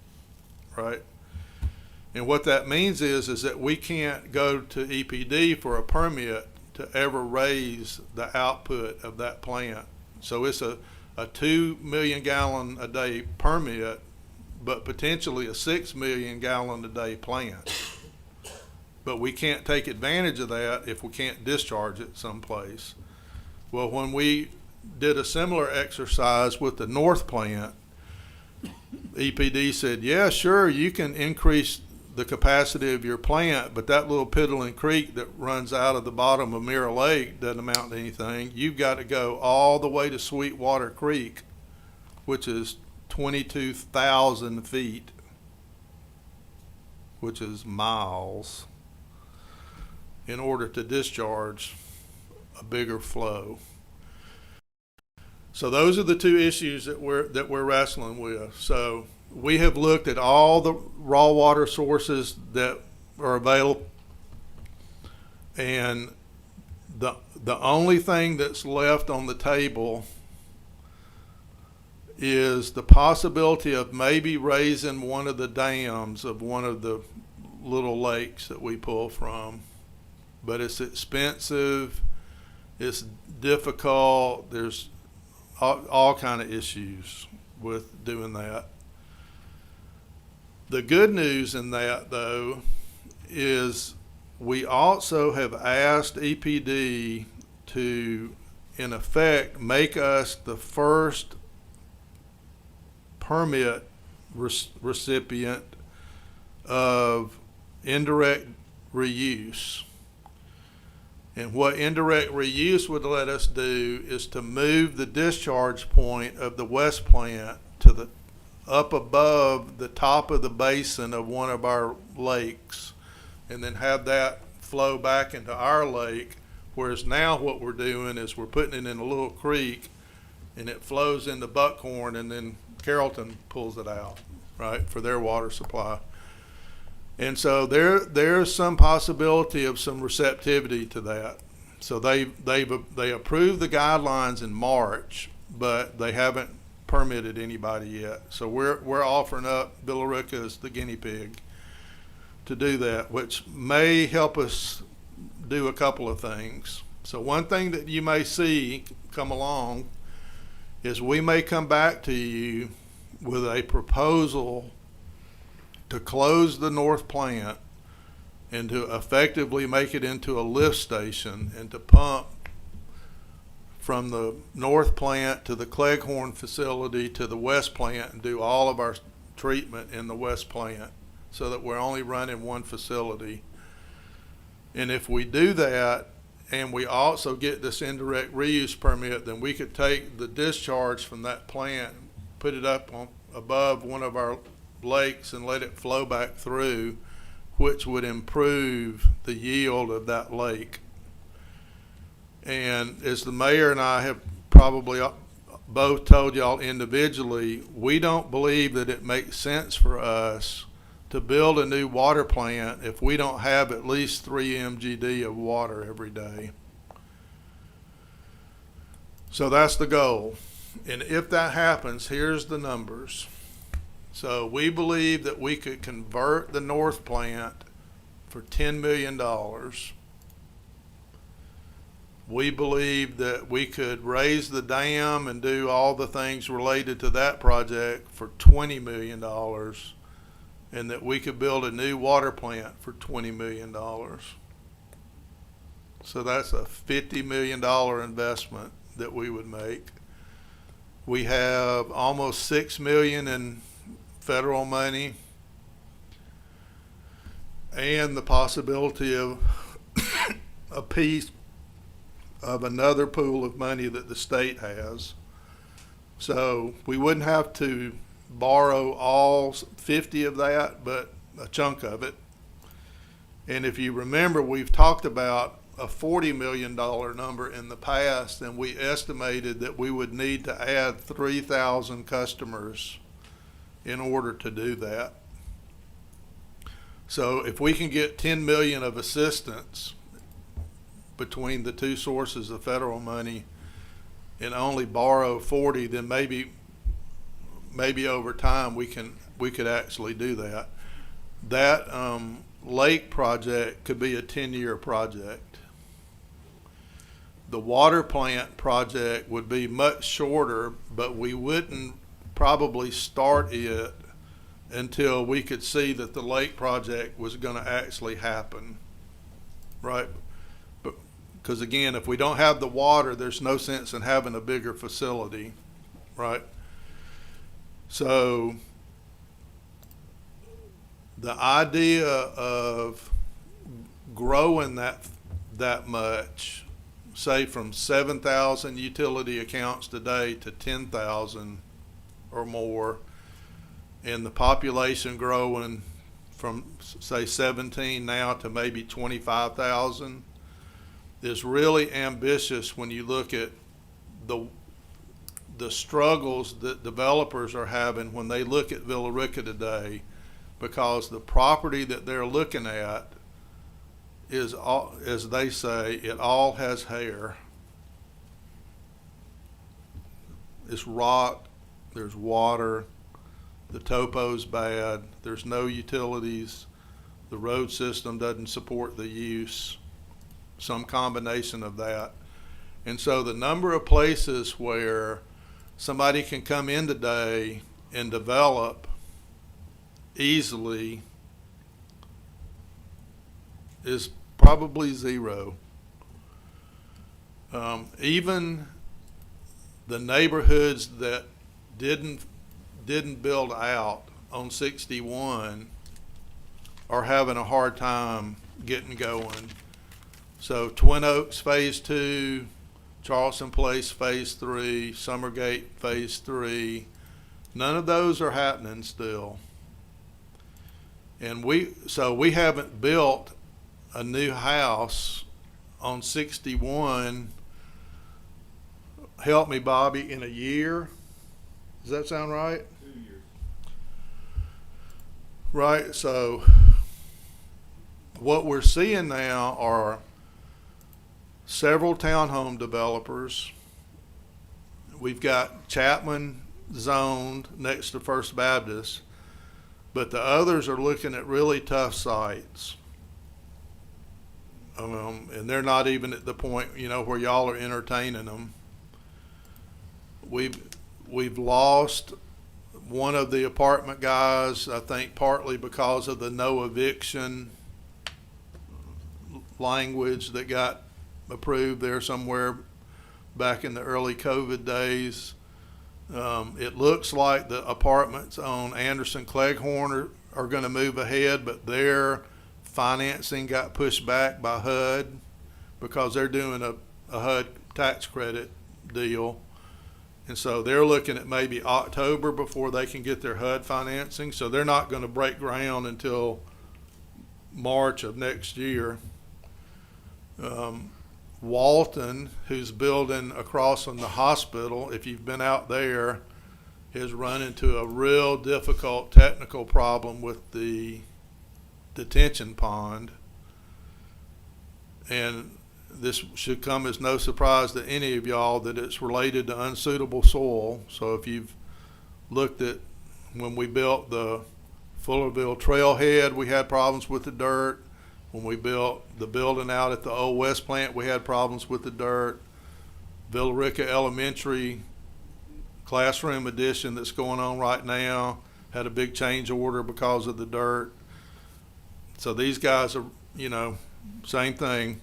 right? And what that means is that we can't go to EPD for a permit to ever raise the output of that plant. So it's a 2 million gallon a day permit, but potentially a 6 million gallon a day plant. But we can't take advantage of that if we can't discharge it someplace. Well, when we did a similar exercise with the North plant, EPD said, yeah, sure, you can increase the capacity of your plant, but that little piddling creek that runs out of the bottom of Mirror Lake doesn't amount to anything. You've got to go all the way to Sweetwater Creek, which is 22,000 feet, which is miles, in order to discharge a bigger flow. So those are the two issues that we're wrestling with. So we have looked at all the raw water sources that are available, and the only thing that's left on the table is the possibility of maybe raising one of the dams of one of the little lakes that we pull from. But it's expensive, it's difficult, there's all kind of issues with doing that. The good news in that, though, is we also have asked EPD to, in effect, make us the first permit recipient of indirect reuse. And what indirect reuse would let us do is to move the discharge point of the West plant to the up above the top of the basin of one of our lakes and then have that flow back into our lake. Whereas now what we're doing is we're putting it in a little creek and it flows into Buckhorn, and then Carrollton pulls it out, right, for their water supply. And so there's some possibility of some receptivity to that. So they approved the guidelines in March, but they haven't permitted anybody yet. So we're offering up Villa Rica as the guinea pig to do that, which may help us do a couple of things. So one thing that you may see come along is we may come back to you with a proposal to close the north plant and to effectively make it into a lift station and to pump from the north plant to the Cleghorn facility to the west plant and do all of our treatment in the west plant, so that we're only running one facility. And if we do that, and we also get this indirect reuse permit, then we could take the discharge from that plant, put it up on above one of our lakes and let it flow back through, which would improve the yield of that lake. And as the mayor and I have probably both told y'all individually, we don't believe that it makes sense for us to build a new water plant if we don't have at least 3 MGD of water every day. So that's the goal. And if that happens, here's the numbers. So we believe that we could convert the north plant for $10 million. We believe that we could raise the dam and do all the things related to that project for $20 million, and that we could build a new water plant for $20 million. So that's a $50 million investment that we would make. We have almost $6 million in federal money and the possibility of a piece of another pool of money that the state has. So we wouldn't have to borrow all 50 of that, but a chunk of it. And if you remember, we've talked about a $40 million number in the past, and we estimated that we would need to add 3,000 customers in order to do that. So if we can get 10 million of assistance between the two sources of federal money and only borrow 40, then maybe over time we could actually do that. That lake project could be a 10-year project. The water plant project would be much shorter, but we wouldn't probably start it until we could see that the lake project was going to actually happen, right? Because again, if we don't have the water, there's no sense in having a bigger facility, right? So the idea of growing that much, say from 7,000 utility accounts today to 10,000 or more, and the population growing from say 17 now to maybe 25,000, is really ambitious when you look at the struggles that developers are having when they look at Villa Rica today, because the property that they're looking at is, all, as they say, it all has hair. It's rock, there's water, the topo's bad, there's no utilities, the road system doesn't support the use, some combination of that. And so the number of places where somebody can come in today and develop easily is probably zero. Even the neighborhoods that didn't build out on 61 are having a hard time getting going. So Twin Oaks Phase 2, Charleston Place Phase 3, Summergate Phase 3, none of those are happening still. And we haven't built a new house on 61, help me, Bobby, in a year. Does that sound right? 2 years. Right, so what we're seeing now are several townhome developers. We've got Chapman zoned next to First Baptist, but the others are looking at really tough sites. And they're not even at the point, where y'all are entertaining them. We've lost one of the apartment guys, I think partly because of the no eviction language that got approved there somewhere back in the early COVID days. It looks like the apartments on Anderson Cleghorn are going to move ahead, but their financing got pushed back by HUD because they're doing a HUD tax credit deal. And so they're looking at maybe October before they can get their HUD financing. So they're not going to break ground until March of next year. Walton, who's building across from the hospital, if you've been out there, has run into a real difficult technical problem with the detention pond. And this should come as no surprise to any of y'all that it's related to unsuitable soil. So if you've looked at when we built the Fullerville Trailhead, we had problems with the dirt. When we built the building out at the Old West plant, we had problems with the dirt. Villa Rica Elementary classroom addition that's going on right now had a big change order because of the dirt. So these guys are, same thing.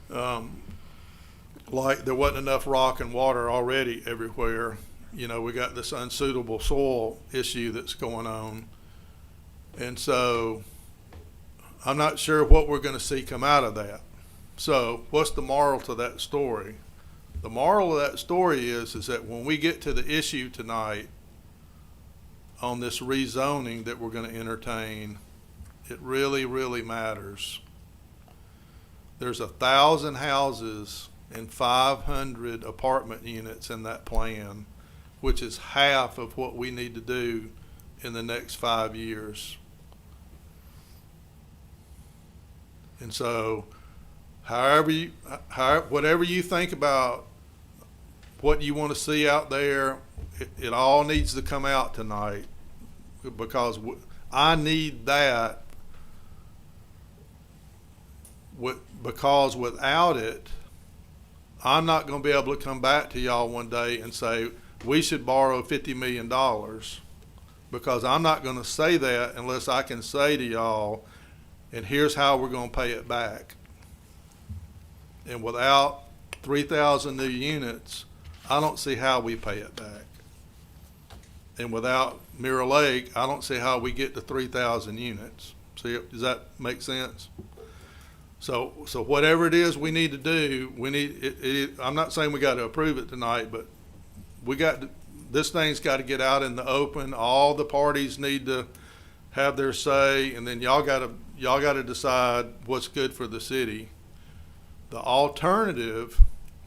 Like there wasn't enough rock and water already everywhere. We got this unsuitable soil issue that's going on. And so I'm not sure what we're going to see come out of that. So what's the moral to that story? The moral of that story is that when we get to the issue tonight on this rezoning that we're going to entertain, it really, really matters. There's 1,000 houses and 500 apartment units in that plan, which is half of what we need to do in the next 5 years. And so, whatever you think about what you want to see out there, it all needs to come out tonight, because I need that. Because without it, I'm not going to be able to come back to y'all one day and say we should borrow $50 million, because I'm not going to say that unless I can say to y'all, and here's how we're going to pay it back. And without 3,000 new units, I don't see how we pay it back. And without Mirror Lake, I don't see how we get to 3,000 units. See, does that make sense? So whatever it is we need to do, I'm not saying we got to approve it tonight, but this thing's got to get out in the open. All the parties need to have their say, and then y'all got to decide what's good for the city. The alternative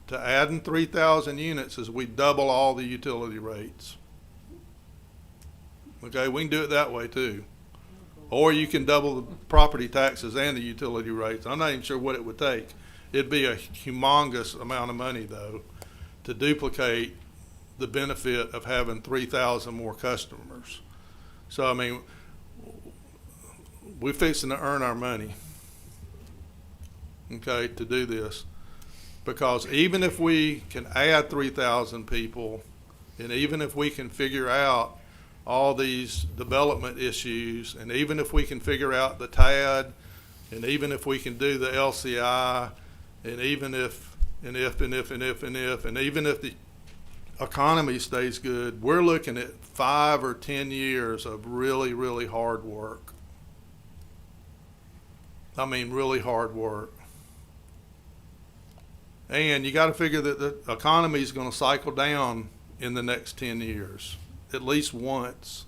to adding 3,000 units is we double all the utility rates. Okay, we can do it that way too. Or you can double the property taxes and the utility rates. I'm not even sure what it would take. It'd be a humongous amount of money, though, to duplicate the benefit of having 3,000 more customers. So, I mean, we're fixing to earn our money, okay, to do this. Because even if we can add 3,000 people, and even if we can figure out all these development issues, and even if we can figure out the TAD, and even if we can do the LCI, and even if and even if the economy stays good, we're looking at 5 or 10 years of really, really hard work. I mean, really hard work. And you got to figure that the economy is going to cycle down in the next 10 years, at least once.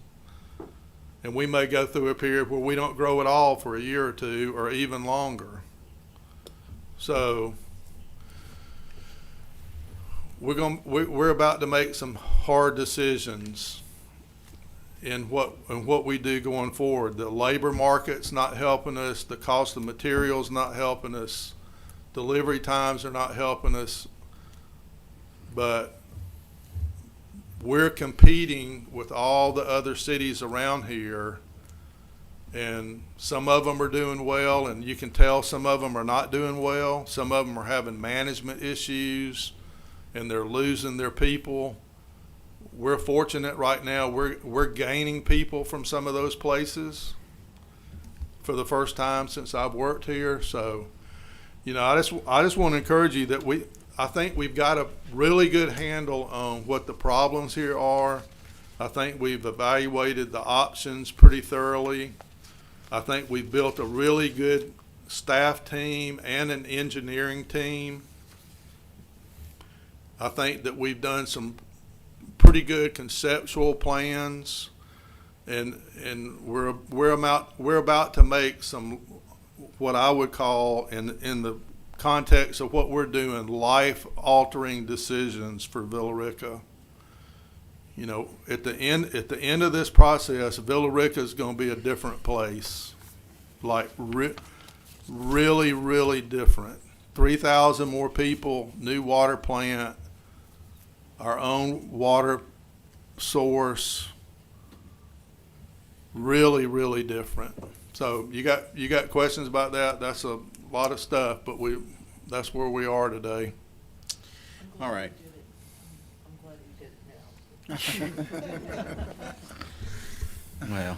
And we may go through a period where we don't grow at all for a year or two or even longer. So we're about to make some hard decisions in what we do going forward. The labor market's not helping us, the cost of materials not helping us, delivery times are not helping us, but we're competing with all the other cities around here, and some of them are doing well, and you can tell some of them are not doing well. Some of them are having management issues, and they're losing their people. We're fortunate right now. We're gaining people from some of those places for the first time since I've worked here. So, you know, I just want to encourage you that I think we've got a really good handle on what the problems here are. I think we've evaluated the options pretty thoroughly. I think we've built a really good staff team and an engineering team. I think that we've done some pretty good conceptual plans, and we're about to make some, what I would call, in the context of what we're doing, life-altering decisions for Villa Rica. You know, at the end of this process, Villa Rica is going to be a different place, like really, really different. 3,000 more people, new water plant, our own water source, really, really different. So you got questions about that? That's a lot of stuff, but that's where we are today. All right. Well,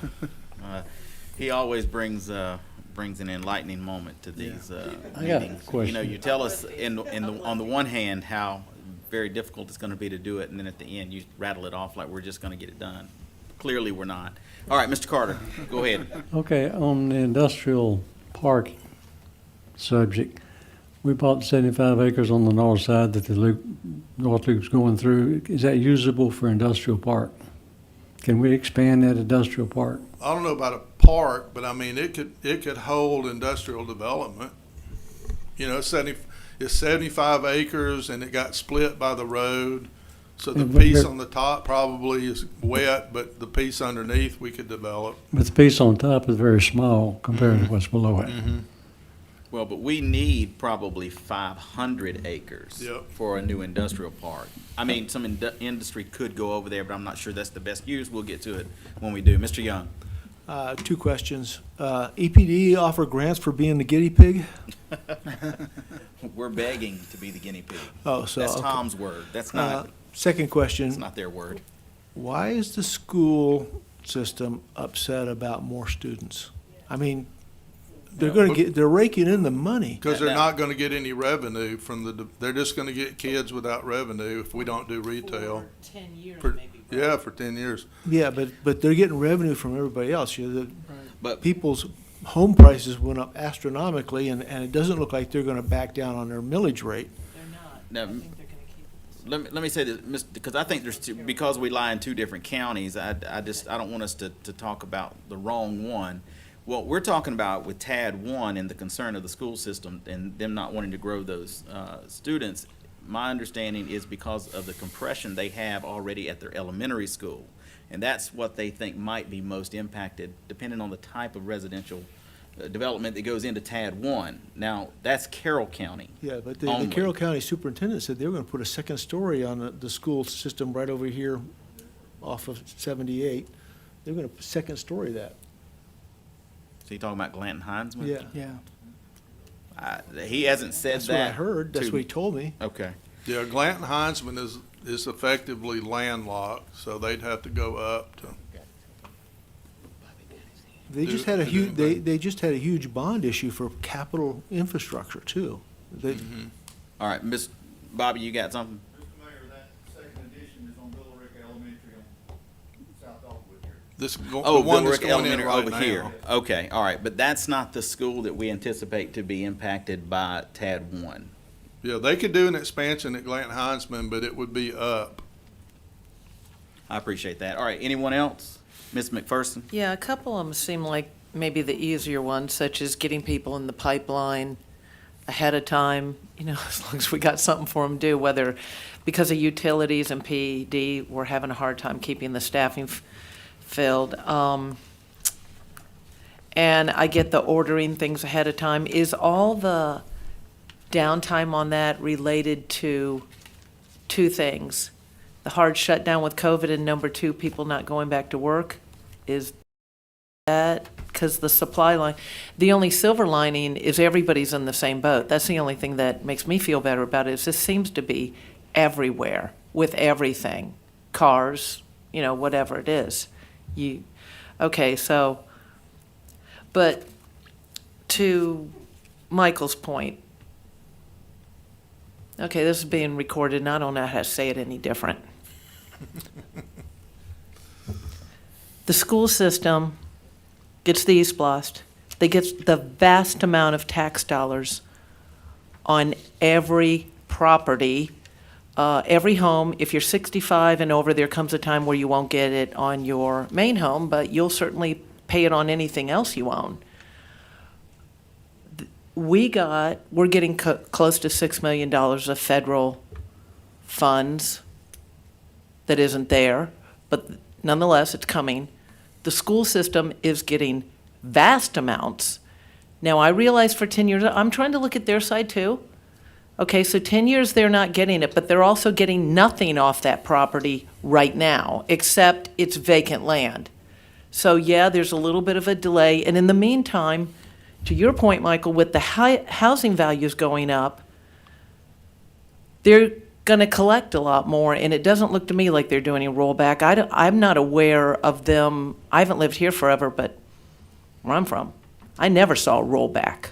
he always brings an enlightening moment to these I got a meetings. question. You know, you tell us on the one hand how very difficult it's going to be to do it, and then at the end you rattle it off like we're just going to get it done. Clearly, we're not. All right, Mr. Carter, go ahead. Okay, on the industrial park subject, we bought 75 acres on the north side that the North Loop's going through. Is that usable for industrial park? Can we expand that industrial park? I don't know about a park, but I mean, it could hold industrial development. You know, it's 75 acres, and it got split by the road. So the piece on the top probably is wet, but the piece underneath we could develop. But the piece on top is very small compared to what's below it. Mm-hmm. Well, but we need probably 500 acres Yep. for a new industrial park. I mean, some industry could go over there, but I'm not sure that's the best use. We'll get to it when we do. Mr. Young. 2 questions. EPD offer grants for being the guinea pig? We're begging to be the guinea pig. Oh, so That's okay. Tom's word. That's not, Second question. that's not their word. Why is the school system upset about more students? I mean, they're raking in the money. Because they're not going to get any revenue from they're just going to get kids without revenue if we don't do retail. For 10 years, For- maybe. Yeah, for 10 years. Yeah, but they're getting revenue from everybody else. You know, But people's home prices went up astronomically, and it doesn't look like they're going to back down on their millage rate. They're not. Now, I think they're gonna keep it. let me say this, because I think there's because we lie in 2 different counties, I don't want us to talk about the wrong one. What we're talking about with TAD 1 and the concern of the school system and them not wanting to grow those students, my understanding is because of the compression they have already at their elementary school. And that's what they think might be most impacted, depending on the type of residential development that goes into TAD 1. Now, that's Carroll County. Yeah, but the only. Carroll County superintendent said they were going to put a second story on the school system right over here off of 78. They're going to second story that. So you talking about Glanton Heinzman? Yeah. Yeah. He hasn't said That's that. what I heard. That's to- what he told me. Okay. Yeah, Glanton Heinzman is effectively landlocked, so they'd have to go up to. They just had a huge, they just had a huge bond issue for capital infrastructure too. They, All right, Miss Bobby, you got something? Mr. Mayor, that second edition is on Villa Rica Elementary on South Dogwood here. Oh, the one Villa that's Rica going in Elementary right over now. here. Okay, all right, but that's not the school that we anticipate to be impacted by TAD 1. Yeah, they could do an expansion at Glanton Heinzman, but it would be up. I appreciate that. All right, anyone else? Ms. McPherson? Yeah, a couple of them seem like maybe the easier ones, such as getting people in the pipeline ahead of time, as long as we got something for them to do, whether because of utilities and PD, we're having a hard time keeping the staffing filled. And I get the ordering things ahead of time. Is all the downtime on that related to two things? The hard shutdown with COVID, and number two, people not going back to work? Is that because the supply line, the only silver lining is everybody's in the same boat. That's the only thing that makes me feel better about it, is this seems to be everywhere with everything. Cars, whatever it is. Okay, so, but to Michael's point, okay, this is being recorded, and I don't know how to say it any different. The school system gets the e-splost. They get the vast amount of tax dollars on every property, every home. If you're 65 and over, there comes a time where you won't get it on your main home, but you'll certainly pay it on anything else you own. We're getting close to $6 million of federal funds that isn't there, but nonetheless, it's coming. The school system is getting vast amounts. Now, I realize for 10 years, I'm trying to look at their side too. Okay, so 10 years they're not getting it, but they're also getting nothing off that property right now, except it's vacant land. So yeah, there's a little bit of a delay. And in the meantime, to your point, Michael, with the housing values going up, they're going to collect a lot more, and it doesn't look to me like they're doing a rollback. I'm not aware of them. I haven't lived here forever, but where I'm from, I never saw a rollback.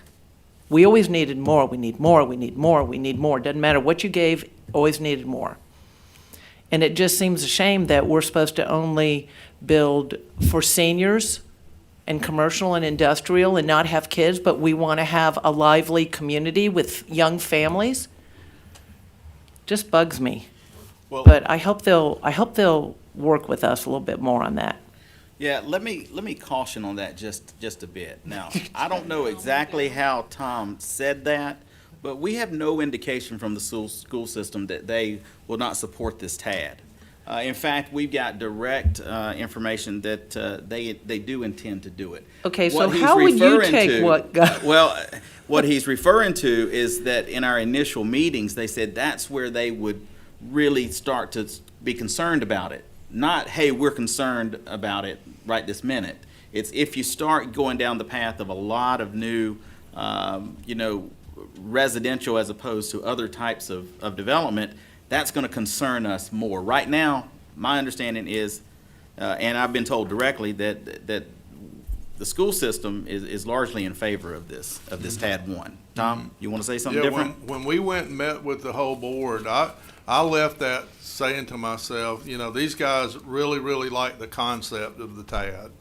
We always needed more. We need more. We need more. We need more. Doesn't matter what you gave, always needed more. And it just seems a shame that we're supposed to only build for seniors and commercial and industrial and not have kids, but we want to have a lively community with young families. Just bugs me. Well, But I hope they'll work with us a little bit more on that. yeah, let me caution on that just a bit. Now, I don't know exactly how Tom said that, but we have no indication from the school system that they will not support this TAD. In fact, we've got direct information that they do intend to do it. Okay, so What he's how would you referring take to- what got? Well, what he's referring to is that in our initial meetings, they said that's where they would really start to be concerned about it. Not, hey, we're concerned about it right this minute. It's if you start going down the path of a lot of new, residential as opposed to other types of development, that's going to concern us more. Right now, my understanding is, and I've been told directly that the school system is largely in favor of this TAD 1. Tom, you want to say something different? When we went and met with the whole board, I left that saying to myself, these guys really, really like the concept of the TAD,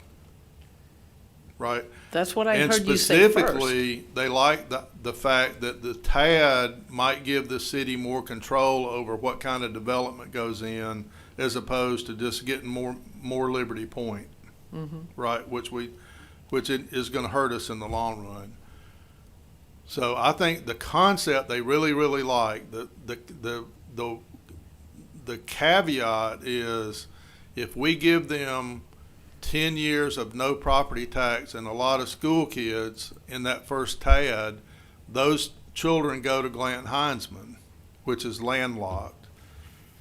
right? That's what I heard you say And first. specifically, they like the fact that the TAD might give the city more control over what kind of development goes in, as opposed to just getting more Liberty Point, right? Which it is going to hurt us in the long run. So I think the concept they really, really like. The caveat is, if we give them 10 years of no property tax and a lot of school kids in that first TAD, those children go to Glant Heinzman, which is landlocked.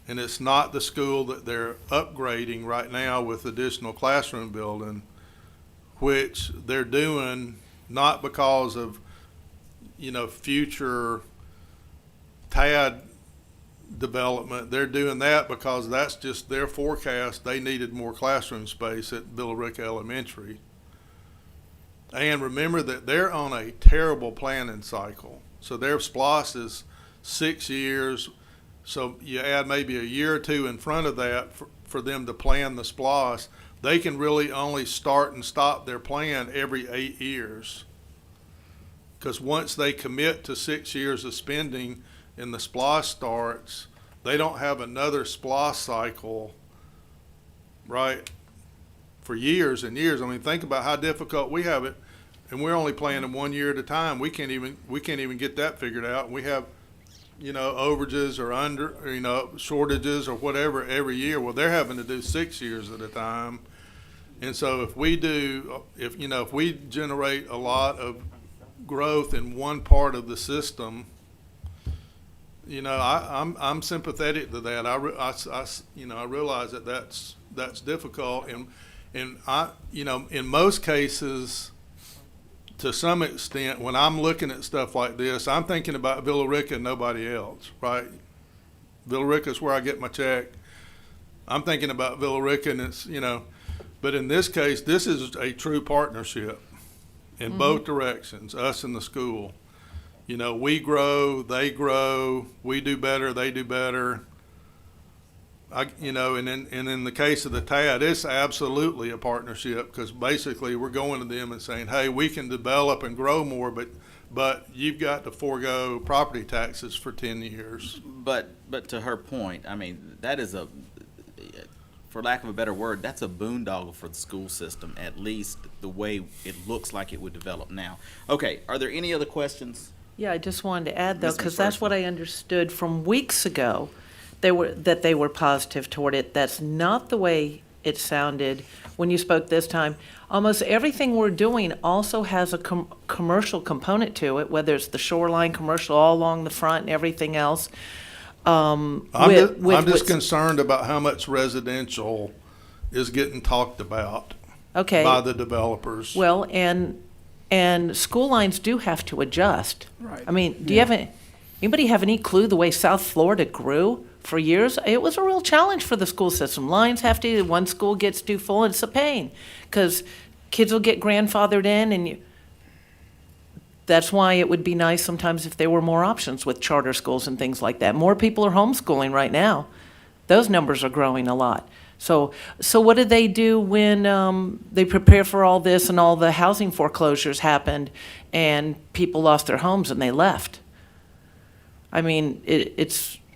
And it's not the school that they're upgrading right now with additional classroom building, which they're doing not because of, future TAD development. They're doing that because that's just their forecast. They needed more classroom space at Villa Rica Elementary. And remember that they're on a terrible planning cycle. So their SPLOST is 6 years. So you add maybe a year or two in front of that for them to plan the SPLOST. They can really only start and stop their plan every 8 years. Because once they commit to 6 years of spending and the SPLOST starts, they don't have another SPLOST cycle right? For years and years. I mean, think about how difficult we have it, and we're only planning 1 year at a time. We can't even get that figured out. We have, overages or shortages or whatever every year. Well, they're having to do 6 years at a time. And so if we generate a lot of growth in one part of the system, I'm sympathetic to that. I realize that that's difficult, and in most cases, to some extent, when I'm looking at stuff like this, I'm thinking about Villa Rica and nobody else, right? Villa Rica is where I get my check. I'm thinking about Villa Rica, and it's but in this case, this is a true partnership in both directions, us and the school. We grow, they grow, we do better, they do better. And in the case of the TAD, it's absolutely a partnership, because basically we're going to them and saying, hey, we can develop and grow more, but you've got to forego property taxes for 10 years. But to her point, I mean, that is for lack of a better word, that's a boondoggle for the school system, at least the way it looks like it would develop now. Okay, are there any other questions? Yeah, I just wanted to add, though, Ms. because that's what I understood from weeks ago, they were positive toward it. That's not the way it sounded when you spoke this time. Almost everything we're doing also has a commercial component to it, whether it's the shoreline commercial all along the front and everything else. I'm just concerned about how much residential is getting talked about by the developers. Well, and school lines do have to adjust. Right. I mean, do you have anybody have any clue the way South Florida grew for years? It was a real challenge for the school system. Lines have to, one school gets too full, and it's a pain, because kids will get grandfathered in, and that's why it would be nice sometimes if there were more options with charter schools and things like that. More people are homeschooling right now. Those numbers are growing a lot. So what did they do when they prepare for all this and all the housing foreclosures happened and people lost their homes and they left? I mean,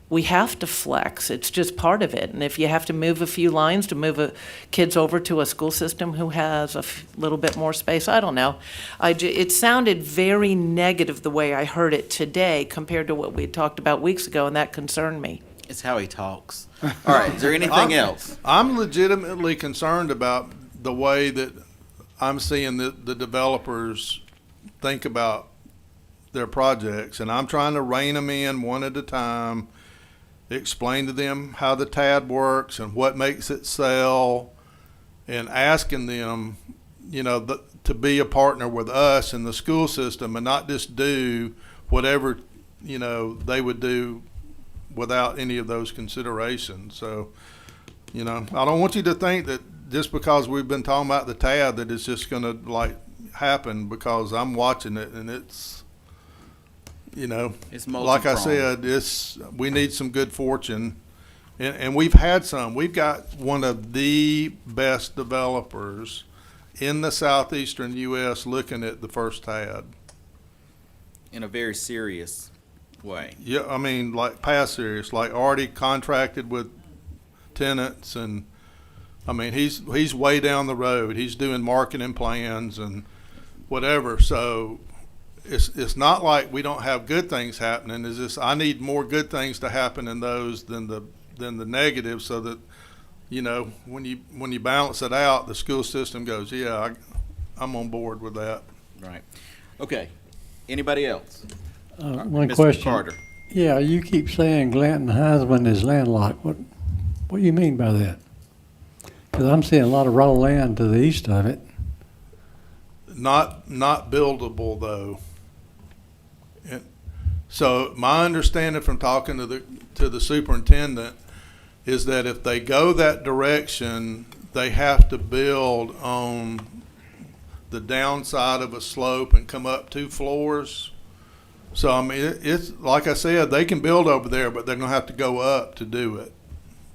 we have to flex. It's just part of it. And if you have to move a few lines to move kids over to a school system who has a little bit more space, I don't know. It sounded very negative the way I heard it today compared to what we had talked about weeks ago, and that concerned me. It's how he talks. All right, is there anything else? I'm legitimately concerned about the way that I'm seeing the developers think about their projects, and I'm trying to rein them in one at a time, explain to them how the TAD works and what makes it sell, and asking them, to be a partner with us in the school system and not just do whatever, they would do without any of those considerations. So, I don't want you to think that just because we've been talking about the TAD that it's just going to happen, because I'm watching it, and it's it's like I said, we need some good fortune, and we've had some. We've got one of the best developers in the southeastern U.S. looking at the first TAD. In a very serious way. Yeah, I mean, past serious, already contracted with tenants, and I mean, he's way down the road. He's doing marketing plans and whatever. So it's not like we don't have good things happening. It's just I need more good things to happen in those than the negative, so that when you balance it out, the school system goes, yeah, I'm on board with that. Right. Okay. Anybody else? One Mr. question. Carter. Yeah, you keep saying Glanton Heisman is landlocked. What do you mean by that? Because I'm seeing a lot of raw land to the east of it. Not buildable, though. And so my understanding from talking to the superintendent is that if they go that direction, they have to build on the downside of a slope and come up 2 floors. So I mean, it's like I said, they can build over there, but they're going to have to go up to do it,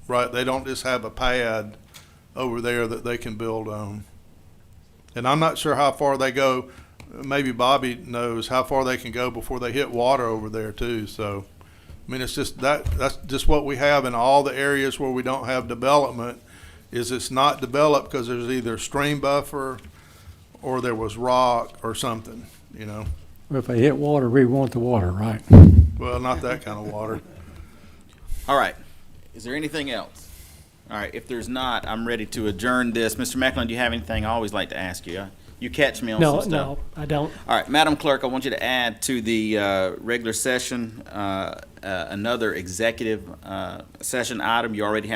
right? They don't just have a pad over there that they can build on. And I'm not sure how far they go. Maybe Bobby knows how far they can go before they hit water over there too. So, I mean, it's just that's just what we have in all the areas where we don't have development, is it's not developed because there's either stream buffer or there was rock or something, you know? Well, if they hit water, we want the water, right? Well, not that kind of water. All right. Is there anything else? All right. If there's not, I'm ready to adjourn this. Mr. Macklin, do you have anything? I always like to ask you. You catch me on No, some stuff. no, I don't. All right, Madam Clerk, I want you to add to the regular session another executive session item. You already have